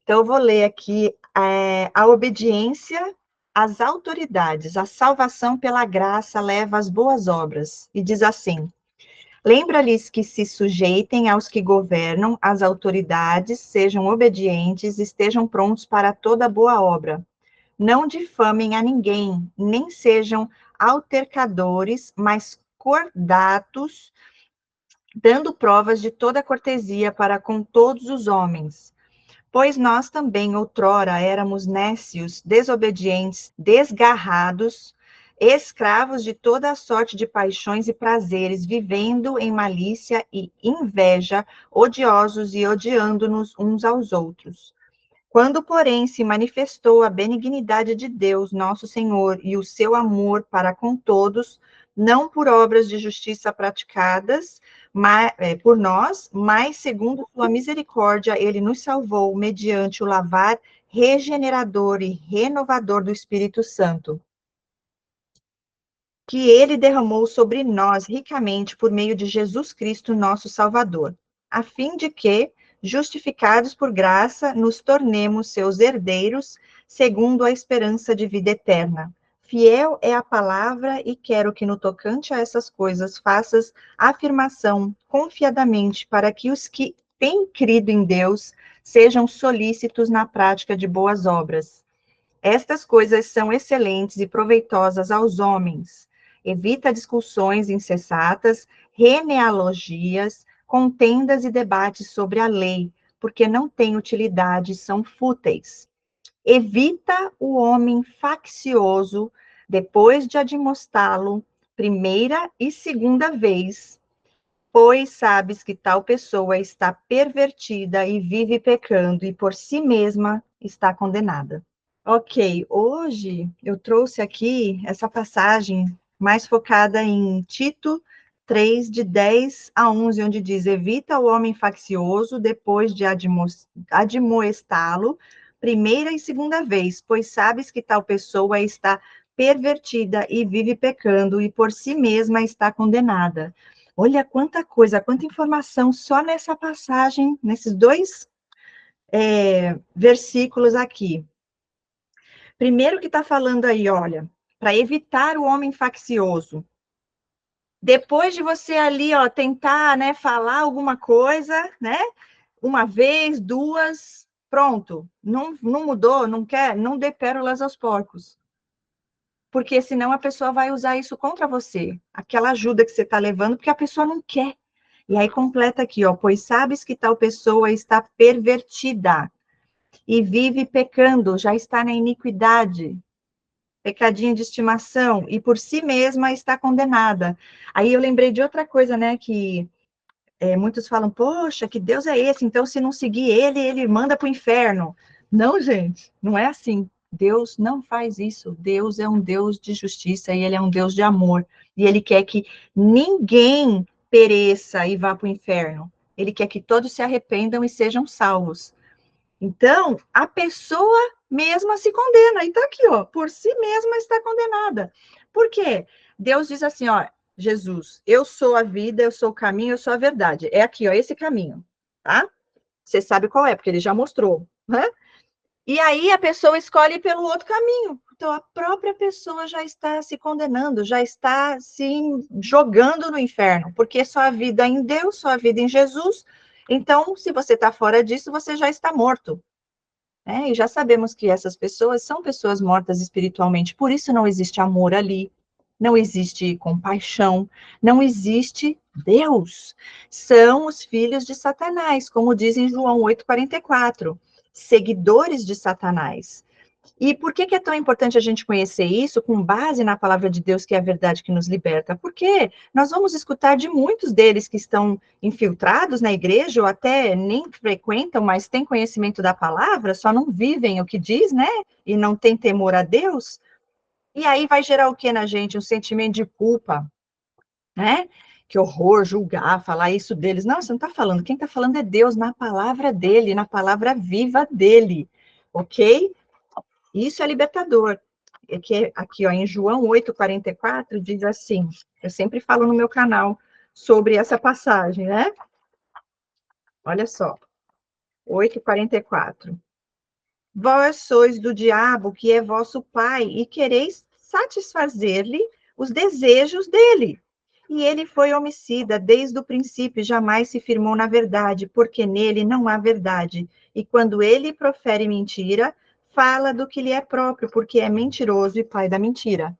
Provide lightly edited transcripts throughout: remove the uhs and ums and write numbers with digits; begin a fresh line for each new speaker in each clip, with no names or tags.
Então, eu vou ler aqui a obediência às autoridades, a salvação pela graça leva às boas obras. E diz assim: lembra-lhes que se sujeitem aos que governam, às autoridades, sejam obedientes, estejam prontos para toda boa obra. Não difamem a ninguém, nem sejam altercadores, mas cordatos, dando provas de toda cortesia para com todos os homens. Pois nós também, outrora, éramos nécios, desobedientes, desgarrados, escravos de toda a sorte de paixões e prazeres, vivendo em malícia e inveja, odiosos e odiando-nos uns aos outros. Quando, porém, se manifestou a benignidade de Deus, nosso Senhor, e o seu amor para com todos, não por obras de justiça praticadas por nós, mas segundo sua misericórdia, ele nos salvou mediante o lavar regenerador e renovador do Espírito Santo, que ele derramou sobre nós ricamente por meio de Jesus Cristo, nosso Salvador, a fim de que, justificados por graça, nos tornemos seus herdeiros, segundo a esperança de vida eterna. Fiel é a palavra, e quero que no tocante a essas coisas faças afirmação confiadamente, para que os que têm crido em Deus sejam solícitos na prática de boas obras. Estas coisas são excelentes e proveitosas aos homens. Evita discussões insensatas, genealogias, contendas e debates sobre a lei, porque não têm utilidade, são fúteis. Evita o homem faccioso, depois de admoestá-lo, primeira e segunda vez, pois sabes que tal pessoa está pervertida e vive pecando, e por si mesma está condenada. Ok, hoje eu trouxe aqui essa passagem mais focada em Tito 3, de 10 a 11, onde diz: evita o homem faccioso depois de admoestá-lo, primeira e segunda vez, pois sabes que tal pessoa está pervertida e vive pecando, e por si mesma está condenada. Olha quanta coisa, quanta informação só nessa passagem, nesses dois versículos aqui. Primeiro que está falando aí, olha, para evitar o homem faccioso. Depois de você ali, ó, tentar, né, falar alguma coisa, né, uma vez, duas, pronto, não mudou, não quer, não dê pérolas aos porcos. Porque senão a pessoa vai usar isso contra você, aquela ajuda que você está levando, porque a pessoa não quer. E aí completa aqui, ó, pois sabes que tal pessoa está pervertida e vive pecando, já está na iniquidade, pecadinho de estimação, e por si mesma está condenada. Aí eu lembrei de outra coisa, né, que muitos falam, poxa, que Deus é esse? Então, se não seguir ele, ele manda para o inferno. Não, gente, não é assim. Deus não faz isso. Deus é um Deus de justiça e ele é um Deus de amor. E ele quer que ninguém pereça e vá para o inferno. Ele quer que todos se arrependam e sejam salvos. Então, a pessoa mesma se condena. E está aqui, ó, por si mesma está condenada. Por quê? Deus diz assim, ó, Jesus, eu sou a vida, eu sou o caminho, eu sou a verdade. É aqui, ó, esse caminho, tá? Você sabe qual é, porque ele já mostrou, né? E aí a pessoa escolhe pelo outro caminho. Então, a própria pessoa já está se condenando, já está se jogando no inferno, porque só a vida em Deus, só a vida em Jesus. Então, se você está fora disso, você já está morto. E já sabemos que essas pessoas são pessoas mortas espiritualmente, por isso não existe amor ali, não existe compaixão, não existe Deus. São os filhos de Satanás, como diz em João 8,44, seguidores de Satanás. E por que é tão importante a gente conhecer isso com base na palavra de Deus, que é a verdade que nos liberta? Porque nós vamos escutar de muitos deles que estão infiltrados na igreja, ou até nem frequentam, mas têm conhecimento da palavra, só não vivem o que diz, né? E não têm temor a Deus. E aí vai gerar o que na gente? Um sentimento de culpa, né? Que horror, julgar, falar isso deles. Não, você não está falando. Quem está falando é Deus, na palavra dele, na palavra viva dele, ok? Isso é libertador. É que aqui, ó, em João 8,44, diz assim, eu sempre falo no meu canal sobre essa passagem, né? Olha só, 8,44. Vós sois do diabo, que é vosso pai, e quereis satisfazer-lhe os desejos dele. E ele foi homicida desde o princípio, jamais se firmou na verdade, porque nele não há verdade. E quando ele profere mentira, fala do que lhe é próprio, porque é mentiroso e pai da mentira.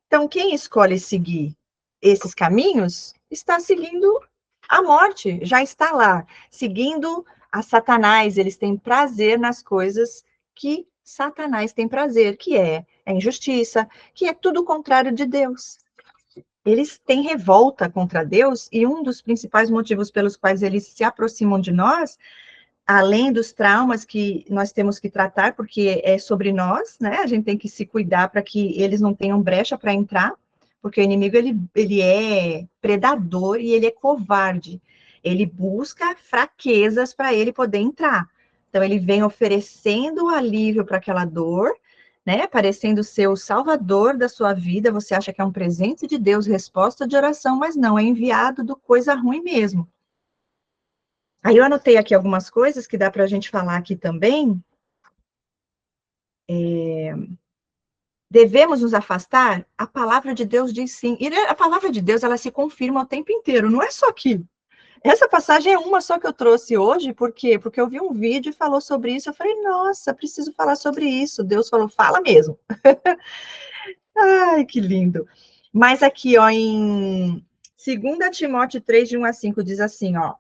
Então, quem escolhe seguir esses caminhos está seguindo a morte, já está lá, seguindo a Satanás. Eles têm prazer nas coisas que Satanás tem prazer, que é a injustiça, que é tudo o contrário de Deus. Eles têm revolta contra Deus, e um dos principais motivos pelos quais eles se aproximam de nós, além dos traumas que nós temos que tratar, porque é sobre nós, né? A gente tem que se cuidar para que eles não tenham brecha para entrar, porque o inimigo, ele é predador e ele é covarde. Ele busca fraquezas para ele poder entrar. Então, ele vem oferecendo alívio para aquela dor, né? Parecendo ser o salvador da sua vida. Você acha que é um presente de Deus, resposta de oração, mas não, é enviado do coisa ruim mesmo. Aí eu anotei aqui algumas coisas que dá para a gente falar aqui também. Devemos nos afastar? A palavra de Deus diz sim. E a palavra de Deus, ela se confirma o tempo inteiro, não é só aqui. Essa passagem é uma só que eu trouxe hoje, por quê? Porque eu vi um vídeo e falou sobre isso, eu falei, nossa, preciso falar sobre isso. Deus falou, fala mesmo. Ai, que lindo. Mas aqui, ó, em 2 Timóteo 3, de 1 a 5, diz assim, ó,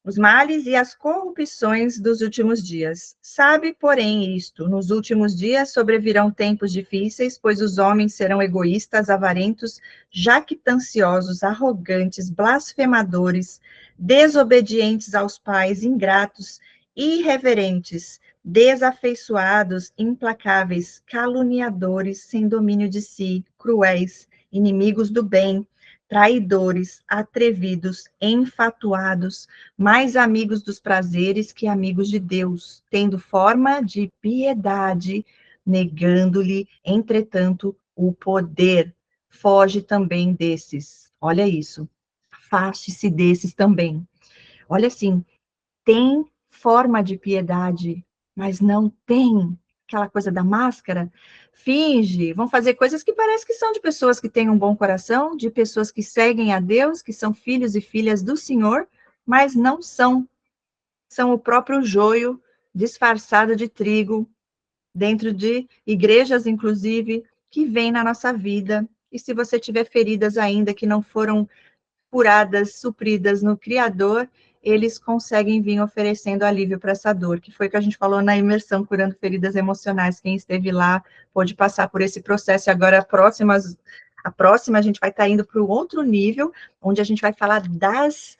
os males e as corrupções dos últimos dias. Sabe, porém, isto: nos últimos dias sobrevirão tempos difíceis, pois os homens serão egoístas, avarentos, jactanciosos, arrogantes, blasfemadores, desobedientes aos pais, ingratos, irreverentes, desafeiçoados, implacáveis, caluniadores, sem domínio de si, cruéis, inimigos do bem, traidores, atrevidos, enfatuados, mais amigos dos prazeres que amigos de Deus, tendo forma de piedade, negando-lhe, entretanto, o poder. Foge também desses. Olha isso. Afaste-se desses também. Olha assim, tem forma de piedade, mas não tem aquela coisa da máscara. Finge, vão fazer coisas que parece que são de pessoas que têm um bom coração, de pessoas que seguem a Deus, que são filhos e filhas do Senhor, mas não são. São o próprio joio disfarçado de trigo, dentro de igrejas, inclusive, que vem na nossa vida. E se você tiver feridas ainda que não foram curadas, supridas no Criador, eles conseguem vir oferecendo alívio para essa dor, que foi o que a gente falou na imersão Curando Feridas Emocionais. Quem esteve lá pôde passar por esse processo. E agora, a próxima a gente vai estar indo para o outro nível, onde a gente vai falar das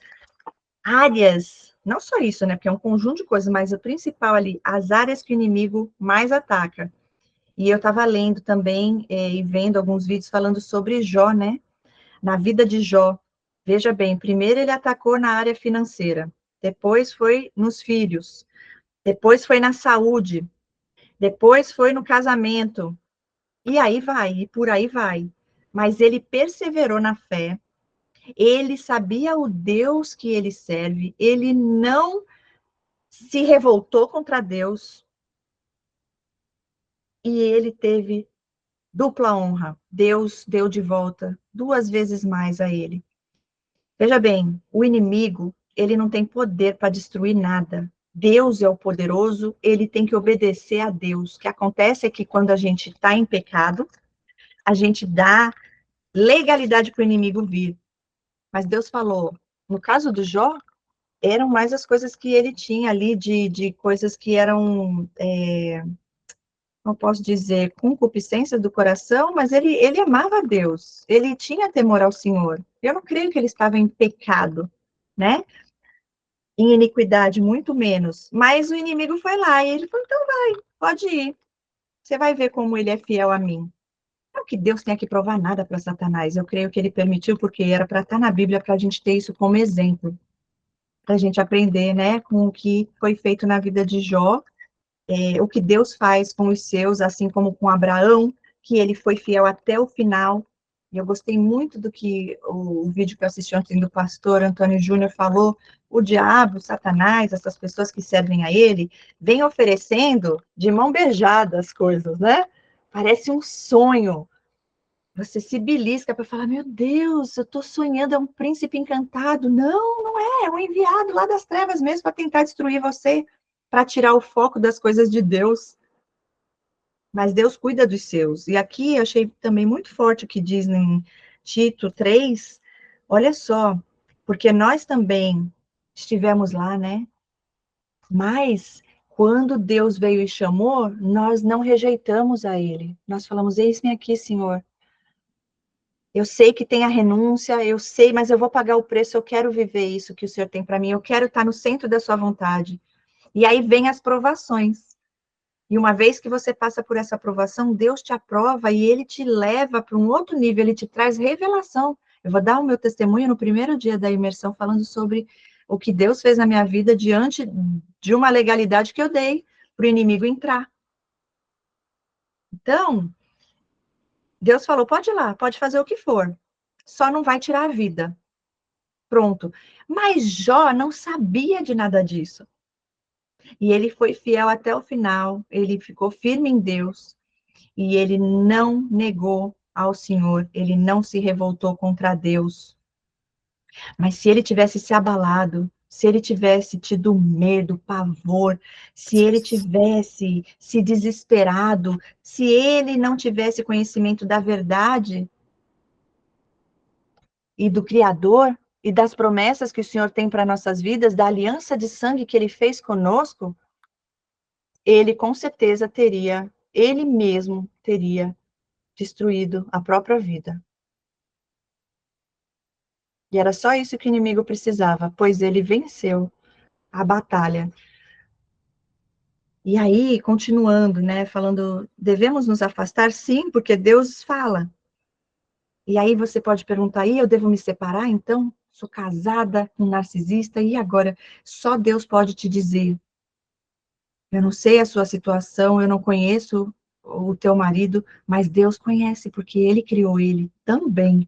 áreas, não só isso, né, porque é um conjunto de coisas, mas o principal ali, as áreas que o inimigo mais ataca. E eu estava lendo também e vendo alguns vídeos falando sobre Jó, né, na vida de Jó. Veja bem, primeiro ele atacou na área financeira, depois foi nos filhos, depois foi na saúde, depois foi no casamento, e aí vai, e por aí vai. Mas ele perseverou na fé, ele sabia o Deus que ele serve, ele não se revoltou contra Deus, e ele teve dupla honra. Deus deu de volta 2 vezes mais a ele. Veja bem, o inimigo, ele não tem poder para destruir nada. Deus é o poderoso, ele tem que obedecer a Deus. O que acontece é que quando a gente está em pecado, a gente dá legalidade para o inimigo vir. Mas Deus falou, no caso do Jó, eram mais as coisas que ele tinha ali, de coisas que eram, não posso dizer, concupiscência do coração, mas ele amava a Deus, ele tinha temor ao Senhor. Eu não creio que ele estava em pecado, né? Em iniquidade, muito menos. Mas o inimigo foi lá e ele falou: então vai, pode ir. Você vai ver como ele é fiel a mim. Não que Deus tenha que provar nada para Satanás. Eu creio que ele permitiu, porque era para estar na Bíblia, para a gente ter isso como exemplo. Para a gente aprender, né, com o que foi feito na vida de Jó, o que Deus faz com os seus, assim como com Abraão, que ele foi fiel até o final. E eu gostei muito do que o vídeo que eu assisti ontem do pastor Antônio Júnior falou. O diabo, Satanás, essas pessoas que servem a ele, vêm oferecendo de mão beijada as coisas, né? Parece um sonho. Você se belisca para falar, meu Deus, eu estou sonhando, é um príncipe encantado. Não, não é, é um enviado lá das trevas mesmo para tentar destruir você, para tirar o foco das coisas de Deus. Mas Deus cuida dos seus. E aqui eu achei também muito forte o que diz em Tito 3. Olha só, porque nós também estivemos lá, né? Mas quando Deus veio e chamou, nós não rejeitamos a ele. Nós falamos: eis-me aqui, Senhor. Eu sei que tem a renúncia, eu sei, mas eu vou pagar o preço, eu quero viver isso que o Senhor tem para mim, eu quero estar no centro da sua vontade. E aí vem as provações. E uma vez que você passa por essa aprovação, Deus te aprova e ele te leva para um outro nível, ele te traz revelação. Eu vou dar o meu testemunho no primeiro dia da imersão, falando sobre o que Deus fez na minha vida diante de uma legalidade que eu dei para o inimigo entrar. Então, Deus falou: pode ir lá, pode fazer o que for, só não vai tirar a vida. Pronto. Mas Jó não sabia de nada disso. E ele foi fiel até o final, ele ficou firme em Deus. E ele não negou ao Senhor, ele não se revoltou contra Deus. Mas se ele tivesse se abalado, se ele tivesse tido medo, pavor, se ele tivesse se desesperado, se ele não tivesse conhecimento da verdade e do Criador e das promessas que o Senhor tem para nossas vidas, da aliança de sangue que ele fez conosco, ele com certeza teria, ele mesmo teria destruído a própria vida. E era só isso que o inimigo precisava, pois ele venceu a batalha. E aí, continuando, né, falando, devemos nos afastar? Sim, porque Deus fala. E aí você pode perguntar, e eu devo me separar, então? Sou casada com um narcisista, e agora? Só Deus pode te dizer. Eu não sei a sua situação, eu não conheço o teu marido, mas Deus conhece, porque ele criou ele também.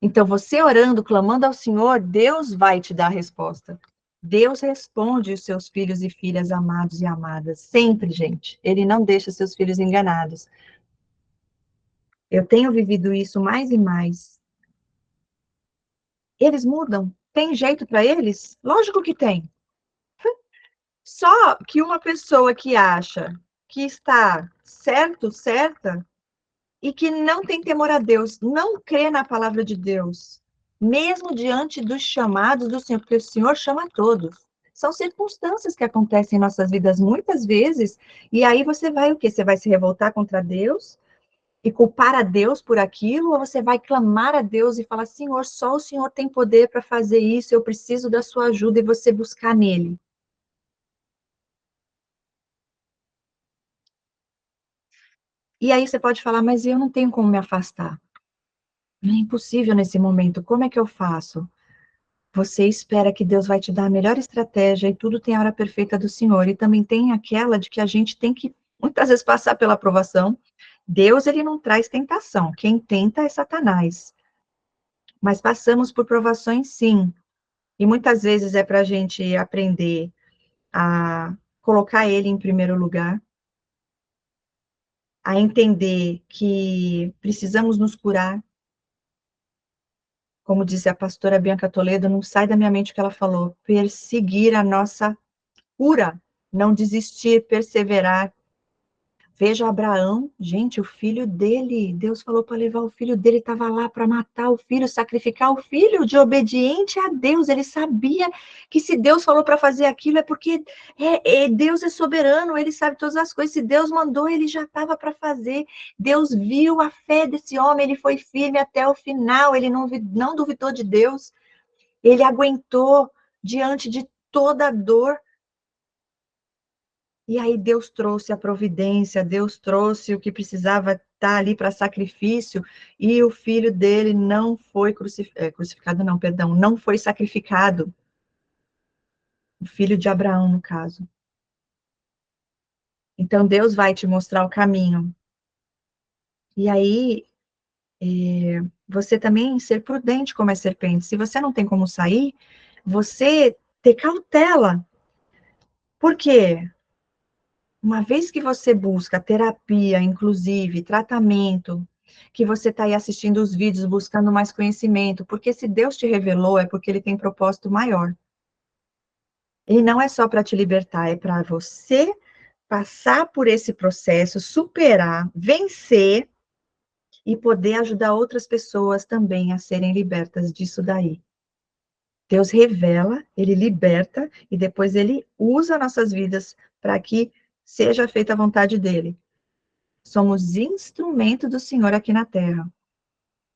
Então, você orando, clamando ao Senhor, Deus vai te dar a resposta. Deus responde os seus filhos e filhas amados e amadas. Sempre, gente. Ele não deixa seus filhos enganados. Eu tenho vivido isso mais e mais. Eles mudam. Tem jeito para eles? Lógico que tem. Só que uma pessoa que acha que está certo, certa, e que não tem temor a Deus, não crê na palavra de Deus, mesmo diante dos chamados do Senhor, porque o Senhor chama a todos. São circunstâncias que acontecem em nossas vidas muitas vezes, e aí você vai o quê? Você vai se revoltar contra Deus e culpar a Deus por aquilo, ou você vai clamar a Deus e falar: Senhor, só o Senhor tem poder para fazer isso, eu preciso da sua ajuda, e você buscar nele. E aí você pode falar: mas eu não tenho como me afastar. É impossível nesse momento, como é que eu faço? Você espera que Deus vai te dar a melhor estratégia e tudo tem a hora perfeita do Senhor. E também tem aquela de que a gente tem que, muitas vezes, passar pela aprovação. Deus, ele não traz tentação. Quem tenta é Satanás. Mas passamos por provações, sim. E muitas vezes é para a gente aprender a colocar ele em primeiro lugar, a entender que precisamos nos curar. Como disse a pastora Bianca Toledo, não sai da minha mente o que ela falou: perseguir a nossa cura, não desistir, perseverar. Veja Abraão, gente, o filho dele, Deus falou para levar o filho dele, estava lá para matar o filho, sacrificar o filho, de obediente a Deus. Ele sabia que se Deus falou para fazer aquilo é porque Deus é soberano, ele sabe todas as coisas. Se Deus mandou, ele já estava para fazer. Deus viu a fé desse homem, ele foi firme até o final, ele não duvidou de Deus, ele aguentou diante de toda a dor. E aí Deus trouxe a providência, Deus trouxe o que precisava estar ali para sacrifício, e o filho dele não foi crucificado, não, perdão, não foi sacrificado. O filho de Abraão, no caso. Então Deus vai te mostrar o caminho. E aí você também ser prudente como as serpentes. Se você não tem como sair, você ter cautela. Por quê? Uma vez que você busca terapia, inclusive tratamento, que você está aí assistindo os vídeos, buscando mais conhecimento, porque se Deus te revelou, é porque Ele tem propósito maior. E não é só para te libertar, é para você passar por esse processo, superar, vencer e poder ajudar outras pessoas também a serem libertas disso daí. Deus revela, Ele liberta e depois Ele usa nossas vidas para que seja feita a vontade dEle. Somos instrumento do Senhor aqui na Terra,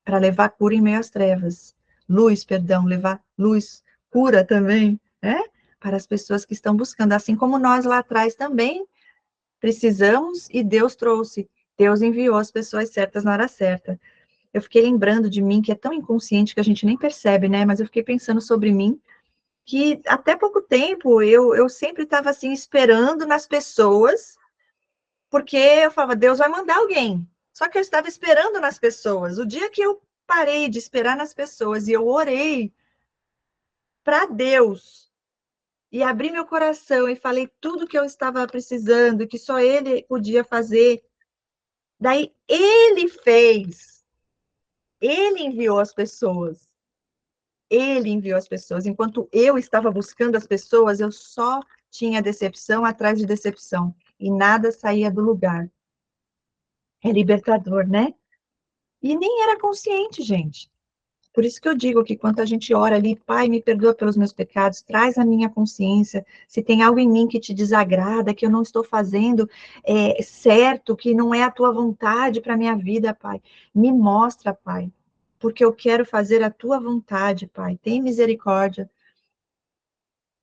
para levar cura em meio às trevas. Luz, perdão, levar luz, cura também, né? Para as pessoas que estão buscando, assim como nós lá atrás também precisamos e Deus trouxe. Deus enviou as pessoas certas na hora certa. Eu fiquei lembrando de mim, que é tão inconsciente que a gente nem percebe, né? Mas eu fiquei pensando sobre mim, que até pouco tempo eu sempre estava assim, esperando nas pessoas, porque eu falava, Deus vai mandar alguém. Só que eu estava esperando nas pessoas. O dia que eu parei de esperar nas pessoas e eu orei para Deus e abri meu coração e falei tudo que eu estava precisando, que só Ele podia fazer, daí Ele fez. Ele enviou as pessoas. Ele enviou as pessoas. Enquanto eu estava buscando as pessoas, eu só tinha decepção atrás de decepção. E nada saía do lugar. É libertador, né? E nem era consciente, gente. Por isso que eu digo que quando a gente ora ali, Pai, me perdoa pelos meus pecados, traz a minha consciência, se tem algo em mim que te desagrada, que eu não estou fazendo certo, que não é a tua vontade para a minha vida, Pai, me mostra, Pai, porque eu quero fazer a tua vontade, Pai, tem misericórdia.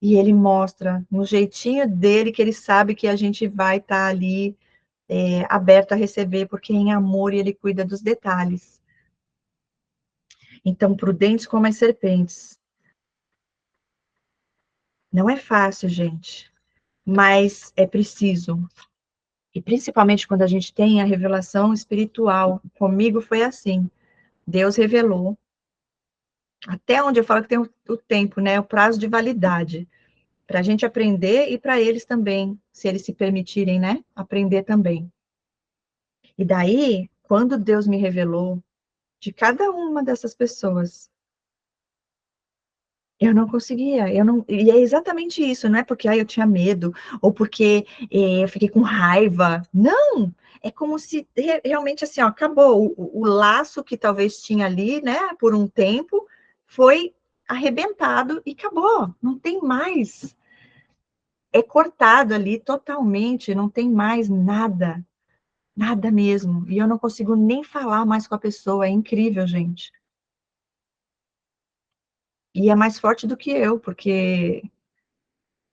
E ele mostra no jeitinho dele, que ele sabe que a gente vai estar ali aberto a receber, porque é em amor e ele cuida dos detalhes. Então, prudentes como as serpentes. Não é fácil, gente, mas é preciso. E principalmente quando a gente tem a revelação espiritual. Comigo foi assim. Deus revelou. Até onde eu falo que tem o tempo, né? O prazo de validade. Para a gente aprender e para eles também, se eles se permitirem, né? Aprender também. E daí, quando Deus me revelou de cada uma dessas pessoas, eu não conseguia, eu não, e é exatamente isso, não é porque eu tinha medo, ou porque eu fiquei com raiva, não, é como se realmente assim, ó, acabou, o laço que talvez tinha ali, né, por um tempo, foi arrebentado e acabou, não tem mais, é cortado ali totalmente, não tem mais nada, nada mesmo, e eu não consigo nem falar mais com a pessoa, é incrível, gente. E é mais forte do que eu, porque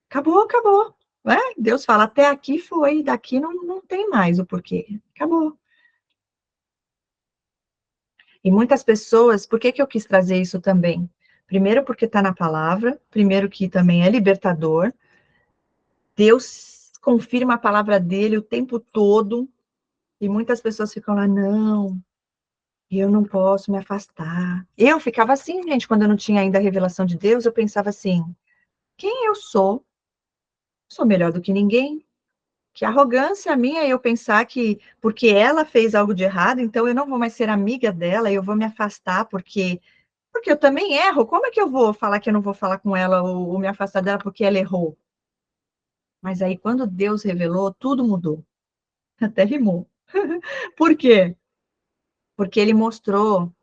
acabou, acabou. Né? Deus fala, até aqui foi, daqui não tem mais o porquê. Acabou. E muitas pessoas, por que que eu quis trazer isso também? Primeiro, porque está na palavra, primeiro, que também é libertador. Deus confirma a palavra dele o tempo todo, e muitas pessoas ficam lá, não, eu não posso me afastar. Eu ficava assim, gente, quando eu não tinha ainda a revelação de Deus, eu pensava assim, quem eu sou? Sou melhor do que ninguém. Que arrogância minha eu pensar que porque ela fez algo de errado, então eu não vou mais ser amiga dela, eu vou me afastar porque eu também erro. Como é que eu vou falar que eu não vou falar com ela ou me afastar dela porque ela errou? Mas aí quando Deus revelou, tudo mudou. Até rimou. Por quê? Porque ele mostrou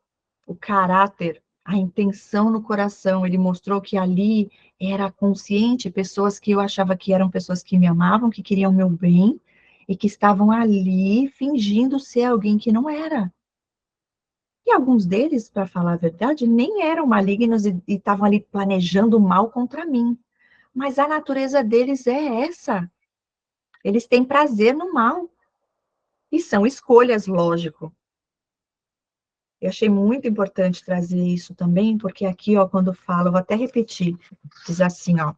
o caráter, a intenção no coração, ele mostrou que ali era consciente, pessoas que eu achava que eram pessoas que me amavam, que queriam o meu bem, e que estavam ali fingindo ser alguém que não era. E alguns deles, para falar a verdade, nem eram malignos e estavam ali planejando mal contra mim. Mas a natureza deles é essa. Eles têm prazer no mal. E são escolhas, lógico. Eu achei muito importante trazer isso também, porque aqui, ó, quando falo, vou até repetir, diz assim, ó,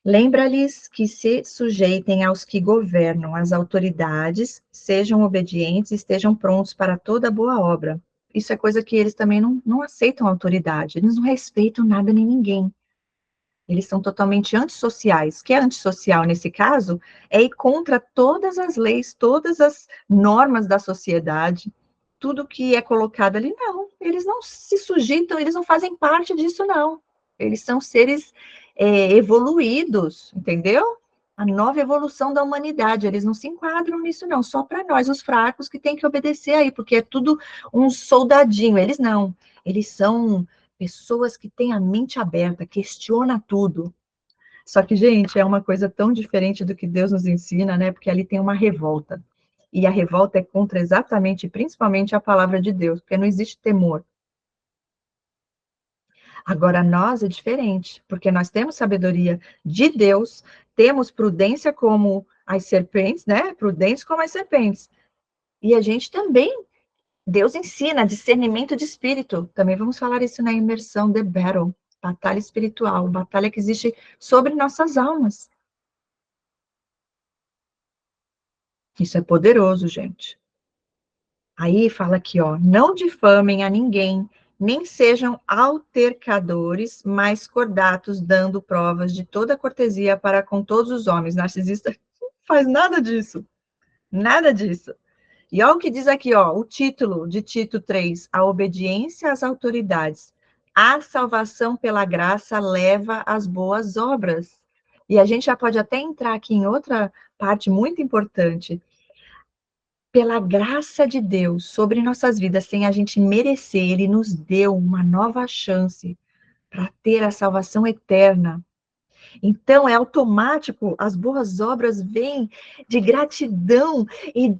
lembra-lhes que se sujeitem aos que governam, as autoridades, sejam obedientes, estejam prontos para toda boa obra. isso é coisa que eles também não aceitam autoridade, eles não respeitam nada nem ninguém. Eles são totalmente antissociais. O que é antissocial nesse caso é ir contra todas as leis, todas as normas da sociedade, tudo que é colocado ali. Não, eles não se sujeitam, eles não fazem parte disso, não. Eles são seres evoluídos, entendeu? A nova evolução da humanidade. Eles não se enquadram nisso, não. Só para nós, os fracos, que tem que obedecer aí, porque é tudo um soldadinho. Eles não. Eles são pessoas que têm a mente aberta, questiona tudo. Só que, gente, é uma coisa tão diferente do que Deus nos ensina, né? Porque ali tem uma revolta. E a revolta é contra exatamente, principalmente, a palavra de Deus, porque não existe temor. Agora, nós é diferente, porque nós temos sabedoria de Deus, temos prudência como as serpentes, né? Prudentes como as serpentes. E a gente também, Deus ensina discernimento de espírito. Também vamos falar isso na imersão The Battle, batalha espiritual, batalha que existe sobre nossas almas. Isso é poderoso, gente. Aí fala aqui, ó, não difamem a ninguém, nem sejam altercadores, mas cordatos, dando provas de toda cortesia para com todos os homens. Narcisista não faz nada disso, nada disso. E olha o que diz aqui, ó, o título de Tito 3, a obediência às autoridades. A salvação pela graça leva às boas obras. E a gente já pode até entrar aqui em outra parte muito importante. Pela graça de Deus sobre nossas vidas, sem a gente merecer, Ele nos deu uma nova chance para ter a salvação eterna. Então, é automático, as boas obras vêm de gratidão e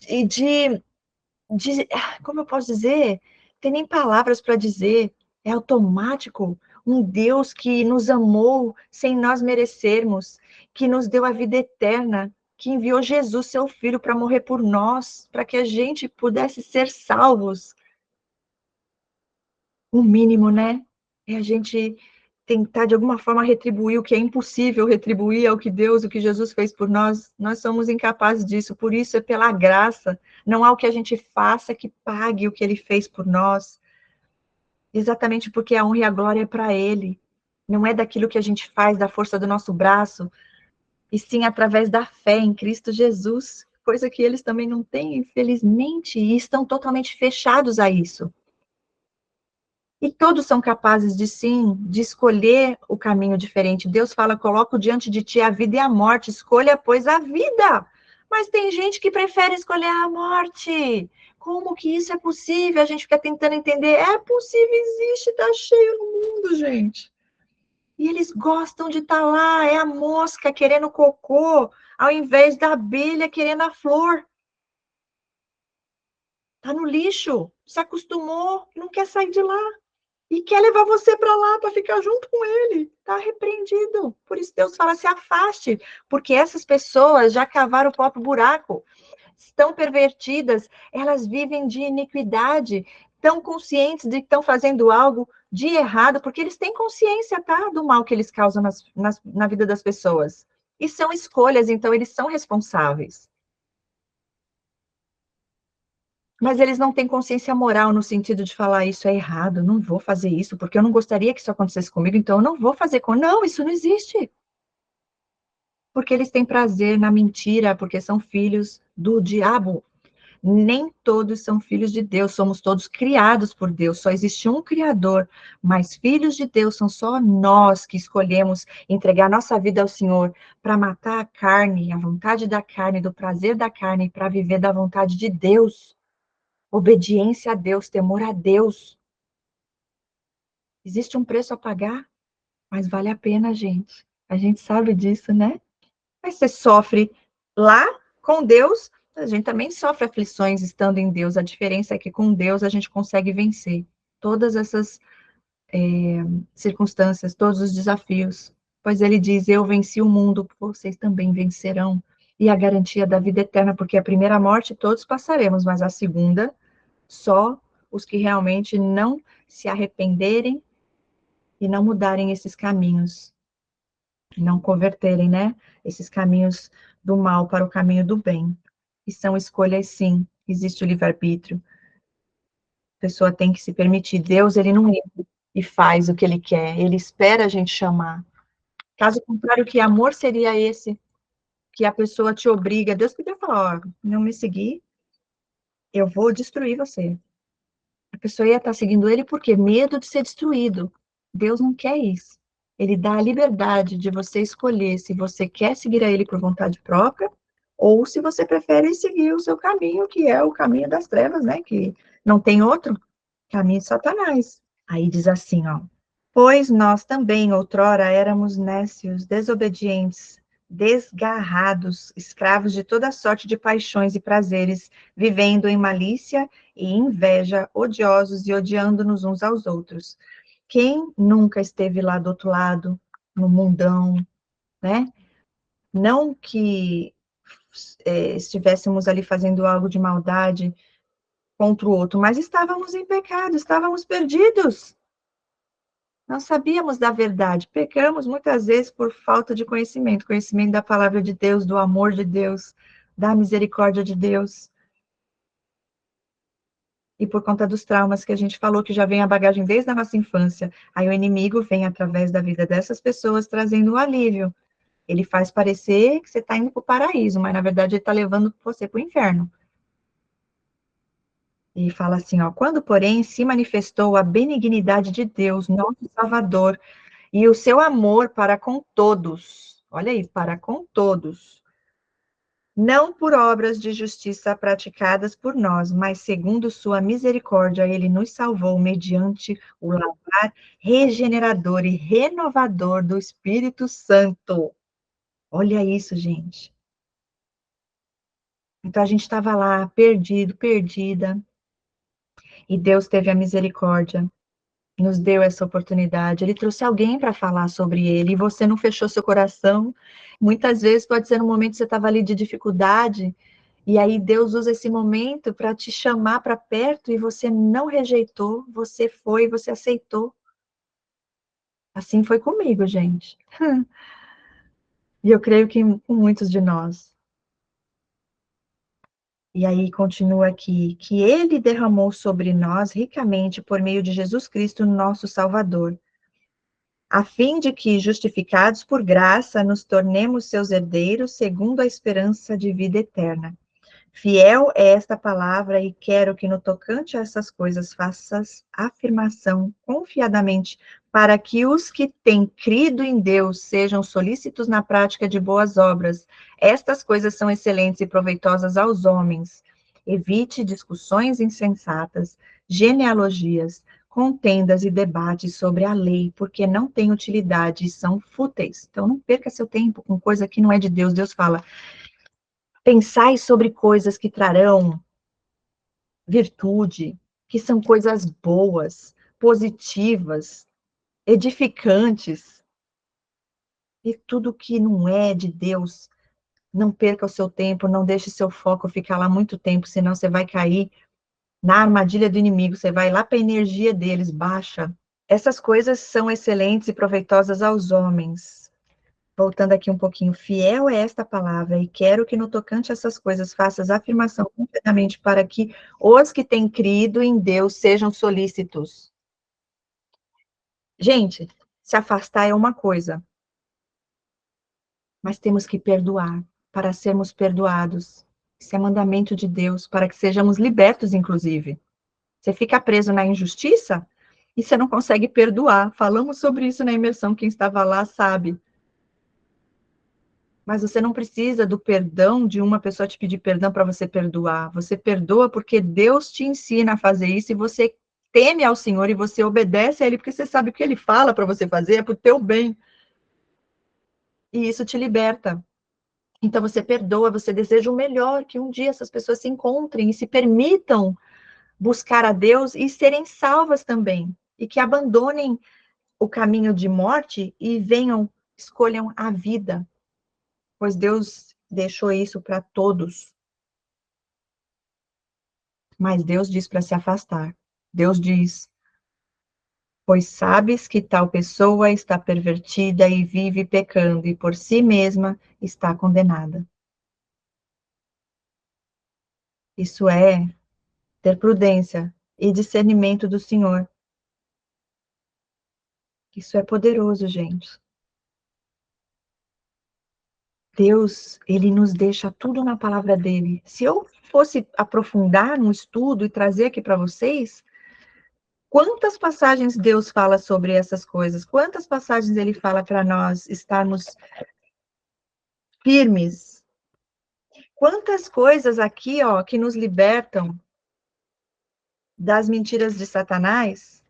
como eu posso dizer? Tem nem palavras para dizer. É automático. Um Deus que nos amou sem nós merecermos, que nos deu a vida eterna, que enviou Jesus, seu filho, para morrer por nós, para que a gente pudesse ser salvos. O mínimo, né? É a gente tentar de alguma forma retribuir o que é impossível retribuir ao que Deus, o que Jesus fez por nós. Nós somos incapazes disso, por isso é pela graça. Não há o que a gente faça que pague o que ele fez por nós. Exatamente porque a honra e a glória é para ele. Não é daquilo que a gente faz, da força do nosso braço, e sim através da fé em Cristo Jesus, coisa que eles também não têm, infelizmente, e estão totalmente fechados a isso. E todos são capazes de sim, de escolher o caminho diferente. Deus fala: coloco diante de ti a vida e a morte, escolha, pois, a vida. Mas tem gente que prefere escolher a morte. Como que isso é possível? A gente fica tentando entender. É possível, existe, está cheio no mundo, gente. E eles gostam de estar lá, é a mosca querendo cocô, ao invés da abelha querendo a flor. Está no lixo, se acostumou, não quer sair de lá. E quer levar você para lá, para ficar junto com ele. Está repreendido. Por isso Deus fala, se afaste, porque essas pessoas já cavaram o próprio buraco. Estão pervertidas, elas vivem de iniquidade, estão conscientes de que estão fazendo algo de errado, porque eles têm consciência, tá, do mal que eles causam na vida das pessoas. E são escolhas, então eles são responsáveis. Mas eles não têm consciência moral no sentido de falar isso é errado, não vou fazer isso, porque eu não gostaria que isso acontecesse comigo, então eu não vou fazer com. Não, isso não existe. Porque eles têm prazer na mentira, porque são filhos do diabo. Nem todos são filhos de Deus, somos todos criados por Deus, só existe um Criador, mas filhos de Deus são só nós que escolhemos entregar nossa vida ao Senhor para matar a carne, a vontade da carne, do prazer da carne, para viver da vontade de Deus. Obediência a Deus, temor a Deus. Existe um preço a pagar, mas vale a pena, gente. A gente sabe disso, né? Mas você sofre lá com Deus, a gente também sofre aflições estando em Deus. A diferença é que com Deus a gente consegue vencer todas essas circunstâncias, todos os desafios. Pois ele diz: eu venci o mundo, vocês também vencerão. E a garantia da vida eterna, porque a primeira morte todos passaremos, mas a segunda, só os que realmente não se arrependerem e não mudarem esses caminhos, não converterem, né? Esses caminhos do mal para o caminho do bem. E são escolhas, sim. Existe o livre-arbítrio. pessoa tem que se permitir. Deus, ele não entra e faz o que ele quer, ele espera a gente chamar. Caso contrário, que amor seria esse? Que a pessoa te obriga. Deus podia falar, ó, não me seguir, eu vou destruir você. A pessoa ia estar seguindo ele porque medo de ser destruído. Deus não quer isso. Ele dá a liberdade de você escolher se você quer seguir a ele por vontade própria ou se você prefere seguir o seu caminho, que é o caminho das trevas, né? Que não tem outro caminho de Satanás. Aí diz assim, ó: pois nós também outrora éramos nécios, desobedientes, desgarrados, escravos de toda sorte de paixões e prazeres, vivendo em malícia e inveja, odiosos e odiando-nos uns aos outros. Quem nunca esteve lá do outro lado, no mundão, né? Não que estivéssemos ali fazendo algo de maldade contra o outro, mas estávamos em pecado, estávamos perdidos. Não sabíamos da verdade, pecamos muitas vezes por falta de conhecimento, conhecimento da palavra de Deus, do amor de Deus, da misericórdia de Deus. E por conta dos traumas que a gente falou, que já vem a bagagem desde a nossa infância. Aí o inimigo vem através da vida dessas pessoas trazendo um alívio. Ele faz parecer que você está indo para o paraíso, mas na verdade ele está levando você para o inferno. E fala assim, ó: quando, porém, se manifestou a benignidade de Deus, nosso Salvador, e o seu amor para com todos, olha aí, para com todos, não por obras de justiça praticadas por nós, mas segundo sua misericórdia, ele nos salvou mediante o lavar regenerador e renovador do Espírito Santo. Olha isso, gente. Então a gente estava lá, perdido, perdida, e Deus teve a misericórdia, nos deu essa oportunidade. Ele trouxe alguém para falar sobre ele, e você não fechou seu coração. Muitas vezes pode ser um momento que você estava ali de dificuldade, e aí Deus usa esse momento para te chamar para perto, e você não rejeitou, você foi, você aceitou. Assim foi comigo, gente. E eu creio que com muitos de nós. E aí continua aqui, que ele derramou sobre nós ricamente por meio de Jesus Cristo, nosso Salvador, a fim de que, justificados por graça, nos tornemos seus herdeiros segundo a esperança de vida eterna. Fiel é esta palavra, e quero que no tocante a essas coisas faças afirmação confiadamente, para que os que têm crido em Deus sejam solícitos na prática de boas obras. Estas coisas são excelentes e proveitosas aos homens. Evite discussões insensatas, genealogias, contendas e debates sobre a lei, porque não têm utilidade e são fúteis. Então, não perca seu tempo com coisa que não é de Deus. Deus fala: pensai sobre coisas que trarão virtude, que são coisas boas, positivas, edificantes, e tudo que não é de Deus, não perca o seu tempo, não deixe seu foco ficar lá muito tempo, senão você vai cair na armadilha do inimigo, você vai lá para a energia deles, baixa. Essas coisas são excelentes e proveitosas aos homens. Voltando aqui um pouquinho, fiel é esta palavra, e quero que no tocante a essas coisas faças afirmação completamente, para que os que têm crido em Deus sejam solícitos. Gente, se afastar é uma coisa, mas temos que perdoar, para sermos perdoados. Isso é mandamento de Deus, para que sejamos libertos, inclusive. Você fica preso na injustiça e você não consegue perdoar. Falamos sobre isso na imersão, quem estava lá sabe. Mas você não precisa do perdão de uma pessoa te pedir perdão para você perdoar. Você perdoa porque Deus te ensina a fazer isso, e você teme ao Senhor e você obedece a Ele, porque você sabe o que Ele fala para você fazer, é para o teu bem. E isso te liberta. Então você perdoa, você deseja o melhor, que um dia essas pessoas se encontrem e se permitam buscar a Deus e serem salvas também. E que abandonem o caminho de morte e venham, escolham a vida, pois Deus deixou isso para todos. Mas Deus diz para se afastar. Deus diz: pois sabes que tal pessoa está pervertida e vive pecando, e por si mesma está condenada. Isso é ter prudência e discernimento do Senhor. Isso é poderoso, gente. Deus, ele nos deixa tudo na palavra dele. Se eu fosse aprofundar no estudo e trazer aqui para vocês, quantas passagens Deus fala sobre essas coisas? Quantas passagens ele fala para nós estarmos firmes? Quantas coisas aqui, ó, que nos libertam das mentiras de Satanás,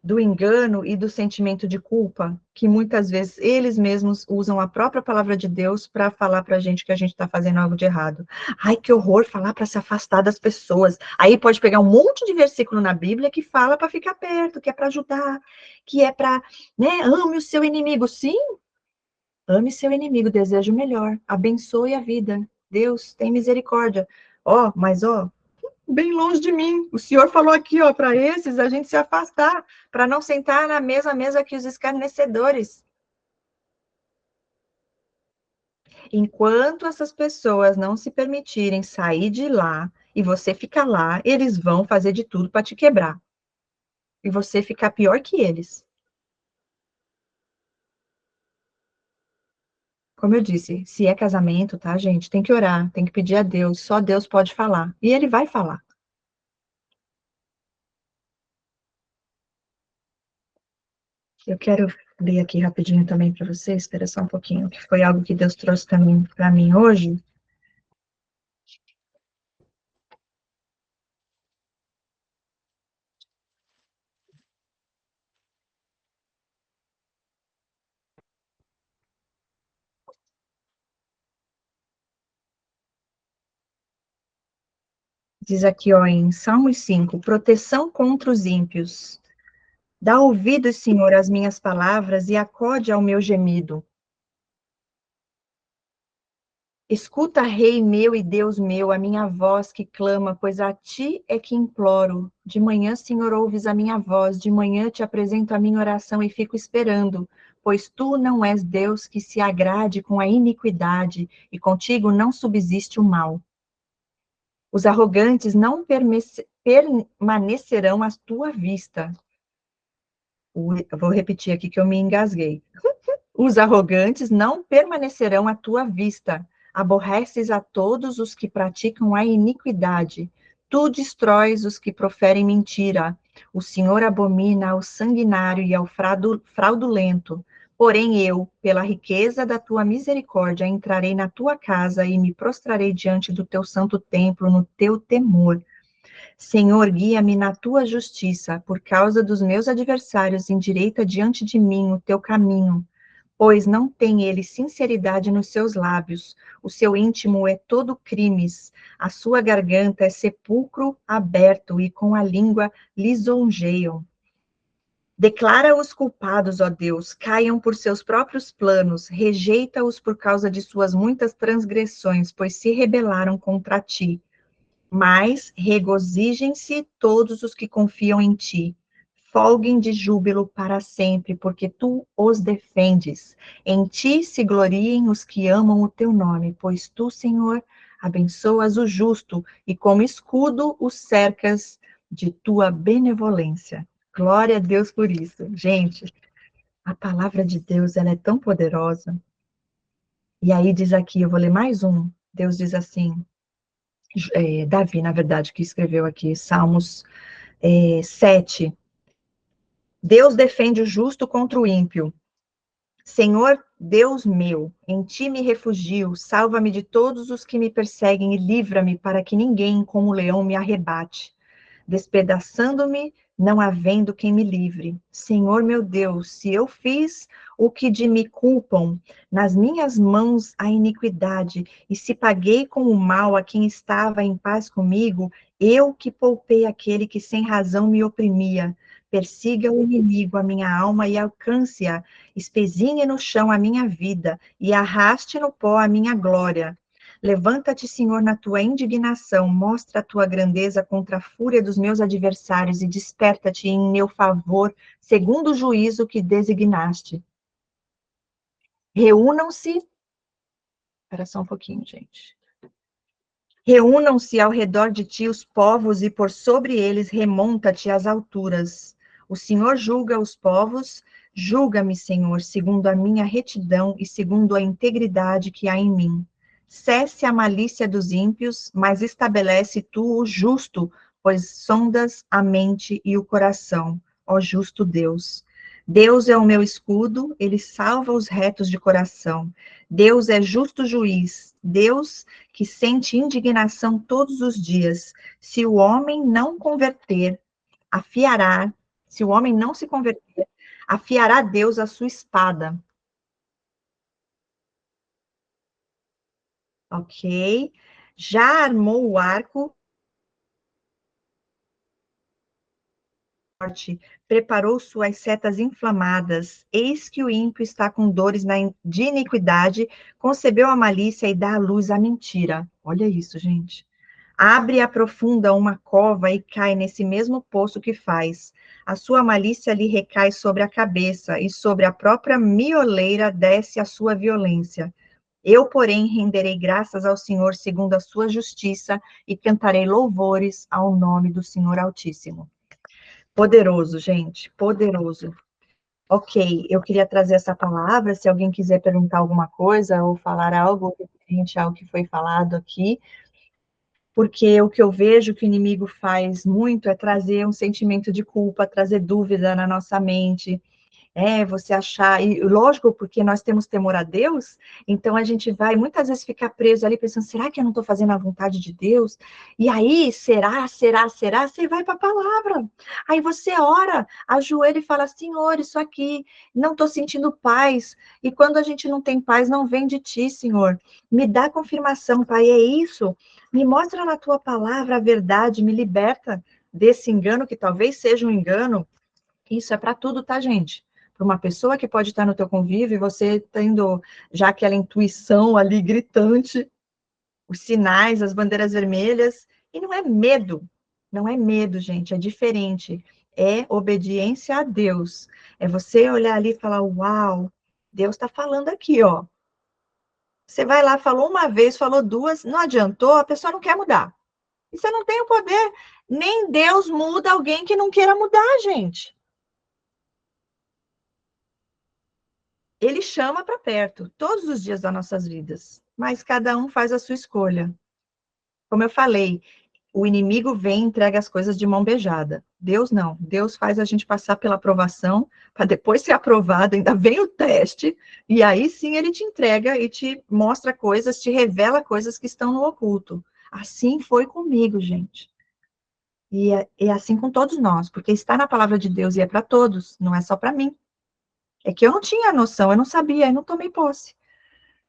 do engano e do sentimento de culpa, que muitas vezes eles mesmos usam a própria palavra de Deus para falar para a gente que a gente está fazendo algo de errado. Ai, que horror falar para se afastar das pessoas. Aí pode pegar um monte de versículo na Bíblia que fala para ficar perto, que é para ajudar, que é para, né, ame o seu inimigo. Sim, ame seu inimigo, deseja o melhor, abençoe a vida. Deus tem misericórdia. Ó, mas ó, bem longe de mim. O senhor falou aqui, ó, para esses a gente se afastar, para não sentar na mesma mesa que os escarnecedores. Enquanto essas pessoas não se permitirem sair de lá e você ficar lá, eles vão fazer de tudo para te quebrar. E você ficar pior que eles. Como eu disse, se é casamento, tá, gente? Tem que orar, tem que pedir a Deus, só Deus pode falar. E ele vai falar. Eu quero ler aqui rapidinho também para vocês, espera só um pouquinho, que foi algo que Deus trouxe também para mim hoje. Diz aqui, ó, em Salmos 5, proteção contra os ímpios. Dá ouvidos, Senhor, às minhas palavras e acode ao meu gemido. Escuta, Rei meu e Deus meu, a minha voz que clama, pois a ti é que imploro. De manhã, Senhor, ouves a minha voz, de manhã te apresento a minha oração e fico esperando, pois tu não és Deus que se agrade com a iniquidade, e contigo não subsiste o mal. Os arrogantes não permanecerão à tua vista. Vou repetir aqui que eu me engasguei. Os arrogantes não permanecerão à tua vista. Aborreces a todos os que praticam a iniquidade. Tu destróis os que proferem mentira. O Senhor abomina ao sanguinário e ao fraudulento. Porém, eu, pela riqueza da tua misericórdia, entrarei na tua casa e me prostrarei diante do teu santo templo no teu temor. Senhor, guia-me na tua justiça, por causa dos meus adversários, endireita diante de mim o teu caminho, pois não tem ele sinceridade nos seus lábios, o seu íntimo é todo crimes, a sua garganta é sepulcro aberto e com a língua lisonjeiam. Declara os culpados, ó Deus, caiam por seus próprios planos, rejeita-os por causa de suas muitas transgressões, pois se rebelaram contra ti. Mas regozijem-se todos os que confiam em ti. Folguem de júbilo para sempre, porque tu os defendes. Em ti se gloriem os que amam o teu nome, pois tu, Senhor, abençoas o justo e como escudo o cercas de tua benevolência. Glória a Deus por isso. Gente, a palavra de Deus, ela é tão poderosa. E aí diz aqui, eu vou ler mais um. Deus diz assim, Davi, na verdade, que escreveu aqui, Salmos 7. Deus defende o justo contra o ímpio. Senhor, Deus meu, em ti me refugio, salva-me de todos os que me perseguem e livra-me para que ninguém, como leão, me arrebate. Despedaçando-me, não havendo quem me livre. Senhor meu Deus, se eu fiz o que de me culpam, nas minhas mãos a iniquidade, e se paguei com o mal a quem estava em paz comigo, eu que poupei aquele que sem razão me oprimia. Persiga o inimigo a minha alma e alcance-a, espezinhe no chão a minha vida e arraste no pó a minha glória. Levanta-te, Senhor, na tua indignação, mostra a tua grandeza contra a fúria dos meus adversários e desperta-te em meu favor, segundo o juízo que designaste. Reúnam-se. Espera só um pouquinho, gente. Reúnam-se ao redor de ti os povos e por sobre eles remonta-te às alturas. O Senhor julga os povos, julga-me, Senhor, segundo a minha retidão e segundo a integridade que há em mim. Cesse a malícia dos ímpios, mas estabelece tu o justo, pois sondas a mente e o coração, ó justo Deus. Deus é o meu escudo, ele salva os retos de coração. Deus é justo juiz. Deus que sente indignação todos os dias. Se o homem não converter, afiará, se o homem não se converter, afiará Deus a sua espada. Ok? Já armou o arco, preparou suas setas inflamadas. Eis que o ímpio está com dores de iniquidade, concebeu a malícia e dá à luz a mentira. Olha isso, gente. Abre e aprofunda uma cova e cai nesse mesmo poço que faz. A sua malícia lhe recai sobre a cabeça, e sobre a própria mioleira desce a sua violência. Eu, porém, renderei graças ao Senhor segundo a sua justiça, e cantarei louvores ao nome do Senhor Altíssimo. Poderoso, gente, poderoso. Ok, eu queria trazer essa palavra, se alguém quiser perguntar alguma coisa, ou falar algo referente ao que foi falado aqui, porque o que eu vejo que o inimigo faz muito é trazer um sentimento de culpa, trazer dúvida na nossa mente, você achar, e lógico, porque nós temos temor a Deus, então a gente vai muitas vezes ficar preso ali pensando, será que eu não estou fazendo a vontade de Deus? E aí, será? Você vai para a palavra. Aí você ora, ajoelha e fala, Senhor, isso aqui, não estou sentindo paz. E quando a gente não tem paz, não vem de ti, Senhor. Me dá confirmação, Pai, é isso. Me mostra na tua palavra a verdade, me liberta desse engano, que talvez seja um engano. Isso é para tudo, tá, gente? Para uma pessoa que pode estar no teu convívio, e você tendo já aquela intuição ali gritante, os sinais, as bandeiras vermelhas, e não é medo, gente, é diferente, é obediência a Deus, é você olhar ali e falar, uau, Deus está falando aqui, ó. Você vai lá, falou uma vez, falou duas, não adiantou, a pessoa não quer mudar. E você não tem o poder, nem Deus muda alguém que não queira mudar, gente. Ele chama para perto, todos os dias das nossas vidas, mas cada um faz a sua escolha. Como eu falei, o inimigo vem e entrega as coisas de mão beijada. Deus não. Deus faz a gente passar pela aprovação, para depois ser aprovado, ainda vem o teste, e aí sim ele te entrega e te mostra coisas, te revela coisas que estão no oculto. Assim foi comigo, gente. E é assim com todos nós, porque está na palavra de Deus e é para todos, não é só para mim. É que eu não tinha noção, eu não sabia, eu não tomei posse.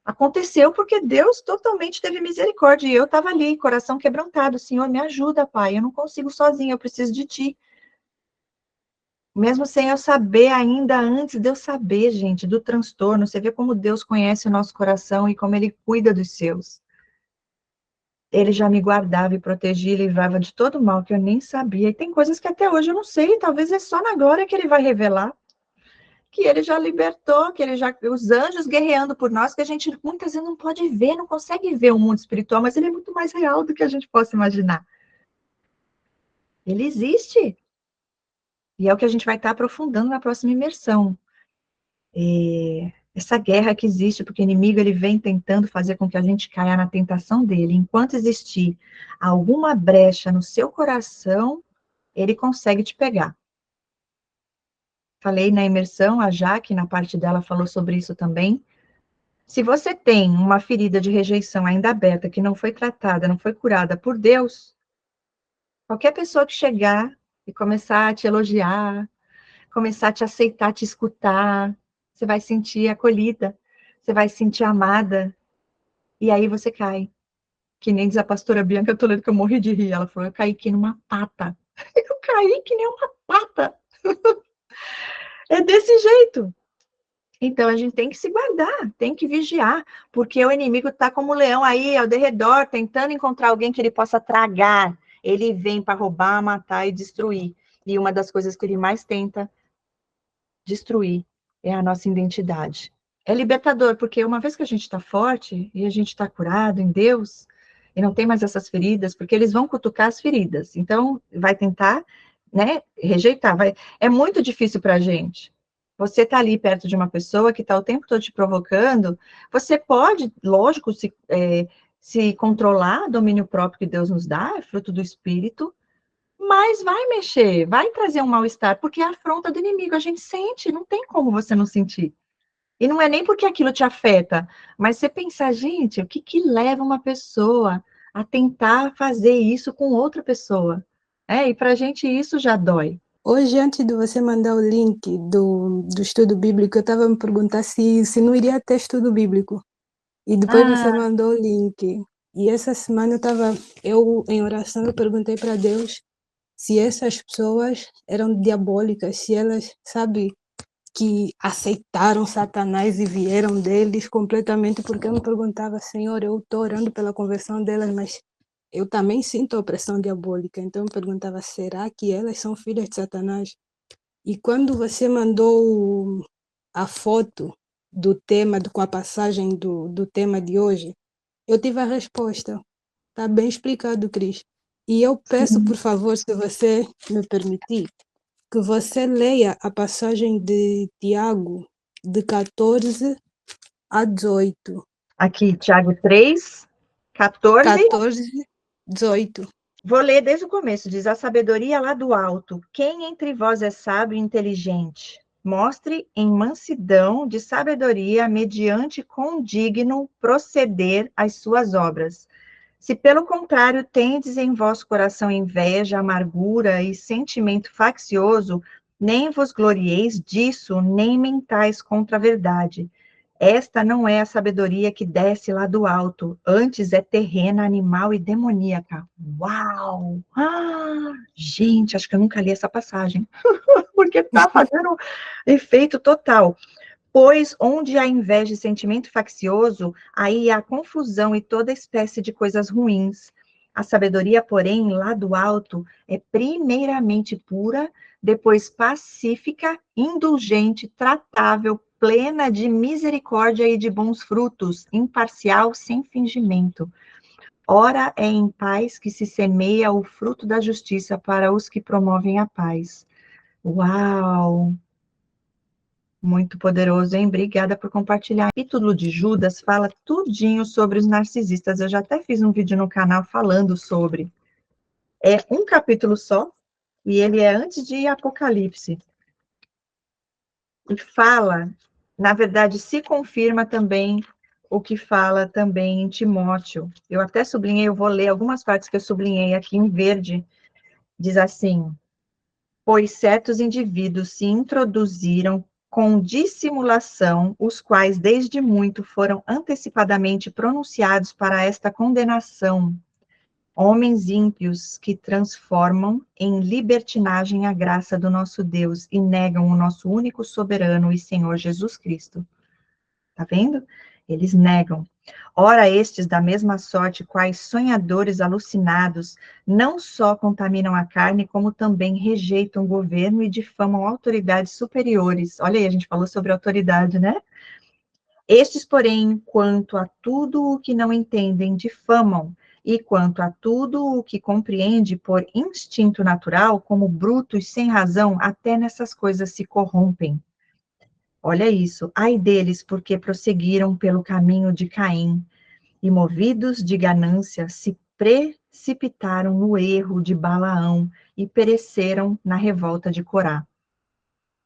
Aconteceu porque Deus totalmente teve misericórdia, e eu estava ali, coração quebrantado, Senhor, me ajuda, Pai, eu não consigo sozinho, eu preciso de Ti. Mesmo sem eu saber, ainda antes de eu saber, gente, do transtorno, você vê como Deus conhece o nosso coração e como Ele cuida dos seus. Ele já me guardava e protegia e livrava de todo mal que eu nem sabia, e tem coisas que até hoje eu não sei, talvez é só na glória que Ele vai revelar. Que ele já libertou, que ele já, os anjos guerreando por nós, que a gente muitas vezes não pode ver, não consegue ver o mundo espiritual, mas ele é muito mais real do que a gente possa imaginar. Ele existe. E é o que a gente vai estar aprofundando na próxima imersão. Essa guerra que existe, porque o inimigo ele vem tentando fazer com que a gente caia na tentação dele. Enquanto existir alguma brecha no seu coração, ele consegue te pegar. Falei na imersão, a Jaque, na parte dela, falou sobre isso também. Se você tem uma ferida de rejeição ainda aberta, que não foi tratada, não foi curada por Deus, qualquer pessoa que chegar e começar a te elogiar, começar a te aceitar, te escutar, você vai sentir acolhida, você vai sentir amada, e aí você cai. Que nem diz a pastora Bianca Toledo, que eu morri de rir. Ela falou, eu caí que nem uma pata. Eu caí que nem uma pata. É desse jeito. Então, a gente tem que se guardar, tem que vigiar, porque o inimigo está como um leão aí ao derredor, tentando encontrar alguém que ele possa tragar. Ele vem para roubar, matar e destruir. E uma das coisas que ele mais tenta destruir é a nossa identidade. É libertador, porque uma vez que a gente está forte e a gente está curado em Deus, e não tem mais essas feridas, porque eles vão cutucar as feridas. Então, vai tentar, né, rejeitar. É muito difícil para a gente. Você está ali perto de uma pessoa que está o tempo todo te provocando, você pode, lógico, se controlar, domínio próprio que Deus nos dá, é fruto do Espírito, mas vai mexer, vai trazer um mal-estar, porque é a afronta do inimigo, a gente sente, não tem como você não sentir. E não é nem porque aquilo te afeta, mas você pensar, gente, o que que leva uma pessoa a tentar fazer isso com outra pessoa? E pra gente isso já dói.
Hoje, antes de você mandar o link do estudo bíblico, eu estava me perguntando se não iria ter estudo bíblico. E depois você
Ah,
mandou o link. E essa semana em oração, eu perguntei para Deus se essas pessoas eram diabólicas, se elas, sabe, que aceitaram Satanás e vieram deles completamente, porque eu me perguntava, Senhor, eu estou orando pela conversão delas, mas eu também sinto a opressão diabólica. Então eu me perguntava, será que elas são filhas de Satanás? E quando você mandou a foto do tema, com a passagem do tema de hoje, eu tive a resposta. Está bem explicado, Cris. E eu peço,
sim.
por favor, se você me permitir, que você leia a passagem de Tiago, de 14 a 18.
Aqui, Tiago 3, 14.
14, 18.
Vou ler desde o começo. Diz: a sabedoria lá do alto. Quem entre vós é sábio e inteligente? Mostre em mansidão de sabedoria, mediante condigno proceder às suas obras. Se pelo contrário tendes em vosso coração inveja, amargura e sentimento faccioso, nem vos glorieis disso, nem mentais contra a verdade. Esta não é a sabedoria que desce lá do alto, antes é terrena, animal e demoníaca. Uau! Gente, acho que eu nunca li essa passagem, porque está fazendo efeito total. Pois onde há inveja e sentimento faccioso, aí há confusão e toda espécie de coisas ruins. A sabedoria, porém, lá do alto, é primeiramente pura, depois pacífica, indulgente, tratável, plena de misericórdia e de bons frutos, imparcial, sem fingimento. Ora é em paz que se semeia o fruto da justiça para os que promovem a paz. Uau! Muito poderoso, hein? Obrigada por compartilhar. O capítulo de Judas fala tudinho sobre os narcisistas. Eu já até fiz um vídeo no canal falando sobre. É um capítulo só, e ele é antes de Apocalipse. E fala, na verdade, se confirma também o que fala também em Timóteo. Eu até sublinhei, eu vou ler algumas partes que eu sublinhei aqui em verde. Diz assim: pois certos indivíduos se introduziram com dissimulação, os quais desde muito foram antecipadamente pronunciados para esta condenação, homens ímpios que transformam em libertinagem a graça do nosso Deus e negam o nosso único soberano e Senhor Jesus Cristo. Tá vendo? Eles negam. Ora, estes, da mesma sorte, quais sonhadores alucinados, não só contaminam a carne, como também rejeitam o governo e difamam autoridades superiores. Olha aí, a gente falou sobre autoridade, né? Estes, porém, quanto a tudo o que não entendem, difamam, e quanto a tudo o que compreende por instinto natural, como brutos sem razão, até nessas coisas se corrompem. Olha isso, ai deles, porque prosseguiram pelo caminho de Caim, e movidos de ganância, se precipitaram no erro de Balaão e pereceram na revolta de Corá.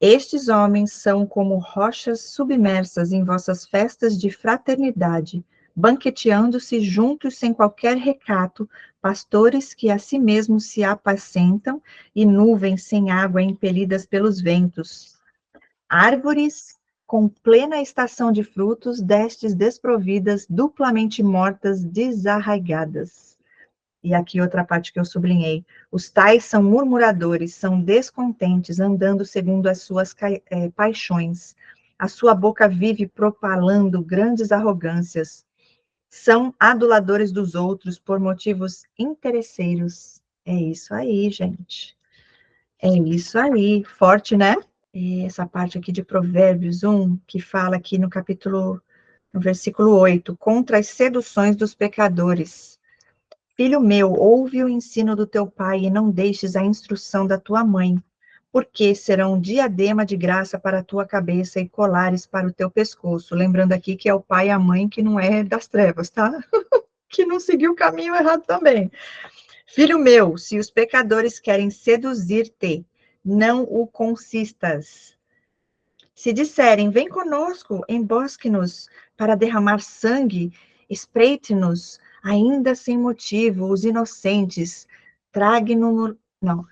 Estes homens são como rochas submersas em vossas festas de fraternidade, banqueteando-se juntos sem qualquer recato, pastores que a si mesmos se apacentam e nuvens sem água impelidas pelos ventos. Árvores com plena estação de frutos, destes desprovidas, duplamente mortas, desarraigadas. E aqui outra parte que eu sublinhei. Os tais são murmuradores, são descontentes, andando segundo as suas paixões. A sua boca vive propalando grandes arrogâncias. São aduladores dos outros por motivos interesseiros. É isso aí, gente. É isso aí. Forte, né? Essa parte aqui de Provérbios 1, que fala aqui no versículo 8, contra as seduções dos pecadores. Filho meu, ouve o ensino do teu pai e não deixes a instrução da tua mãe, porque serão um diadema de graça para a tua cabeça e colares para o teu pescoço. Lembrando aqui que é o pai e a mãe que não é das trevas, tá? Que não seguiu o caminho errado também. Filho meu, se os pecadores querem seduzir-te, não o consistas. Se disserem, vem conosco, embosque-nos para derramar sangue, espreite-nos, ainda sem motivo, os inocentes, trague-nos, não,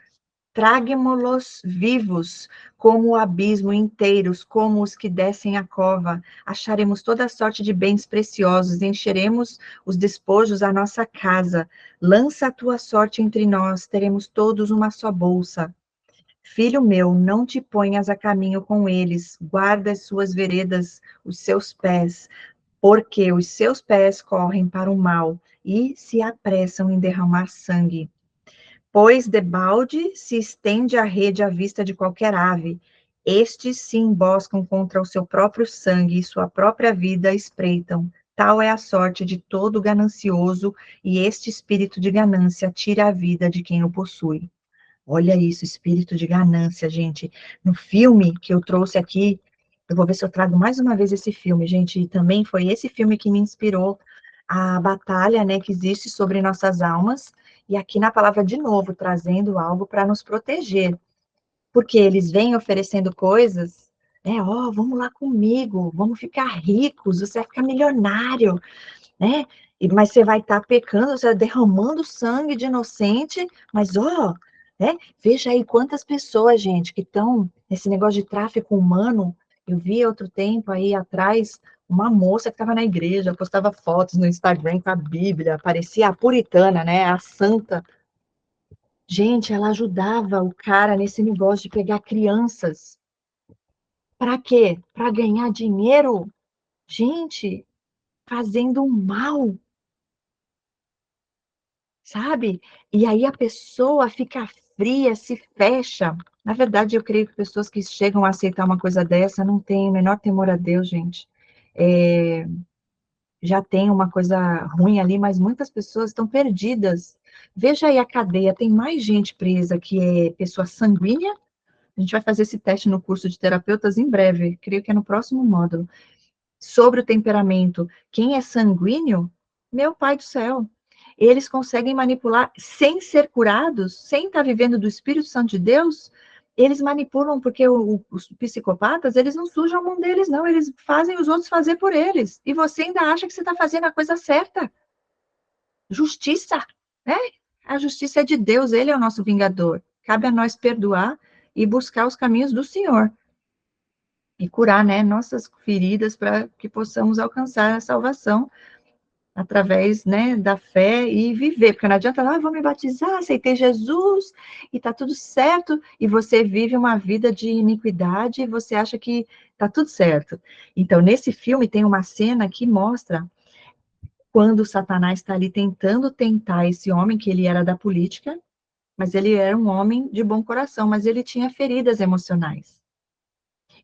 trague-mo-los vivos, como o abismo, inteiros, como os que descem a cova. Acharemos toda sorte de bens preciosos, encheremos os despojos à nossa casa. Lança a tua sorte entre nós, teremos todos uma só bolsa. Filho meu, não te ponhas a caminho com eles, guarda as suas veredas, os seus pés, porque os seus pés correm para o mal e se apressam em derramar sangue. Pois debalde se estende a rede à vista de qualquer ave. Estes se emboscam contra o seu próprio sangue e sua própria vida espreitam. Tal é a sorte de todo ganancioso, e este espírito de ganância tira a vida de quem o possui. Olha isso, espírito de ganância, gente. No filme que eu trouxe aqui, eu vou ver se eu trago mais uma vez esse filme, gente. E também foi esse filme que me inspirou a batalha, né, que existe sobre nossas almas. E aqui na palavra, de novo, trazendo algo para nos proteger. Porque eles vêm oferecendo coisas, né? Ó, vamos lá comigo, vamos ficar ricos, você vai ficar milionário, né? Mas você vai estar pecando, você vai derramando sangue de inocente, mas ó, né? Veja aí quantas pessoas, gente, que estão nesse negócio de tráfico humano. Eu vi outro tempo aí atrás uma moça que estava na igreja, postava fotos no Instagram com a Bíblia, parecia a puritana, né? A santa. Gente, ela ajudava o cara nesse negócio de pegar crianças. Para quê? Para ganhar dinheiro? Gente, fazendo um mal, sabe? E aí a pessoa fica fria, se fecha. Na verdade, eu creio que pessoas que chegam a aceitar uma coisa dessa não têm o menor temor a Deus, gente. É, já tem uma coisa ruim ali, mas muitas pessoas estão perdidas. Veja aí a cadeia, tem mais gente presa que é pessoa sanguínea. A gente vai fazer esse teste no curso de terapeutas em breve, creio que é no próximo módulo. Sobre o temperamento, quem é sanguíneo, meu pai do céu, eles conseguem manipular sem ser curados, sem estar vivendo do Espírito Santo de Deus, eles manipulam porque os psicopatas, eles não sujam a mão deles, não, eles fazem os outros fazer por eles, e você ainda acha que você está fazendo a coisa certa. Justiça, né? A justiça é de Deus, ele é o nosso vingador. Cabe a nós perdoar e buscar os caminhos do Senhor e curar, né, nossas feridas para que possamos alcançar a salvação através, né, da fé e viver, porque não adianta, vou me batizar, aceitei Jesus e tá tudo certo, e você vive uma vida de iniquidade e você acha que tá tudo certo. Então, nesse filme tem uma cena que mostra quando Satanás está ali tentando tentar esse homem, que ele era da política, mas ele era um homem de bom coração, mas ele tinha feridas emocionais.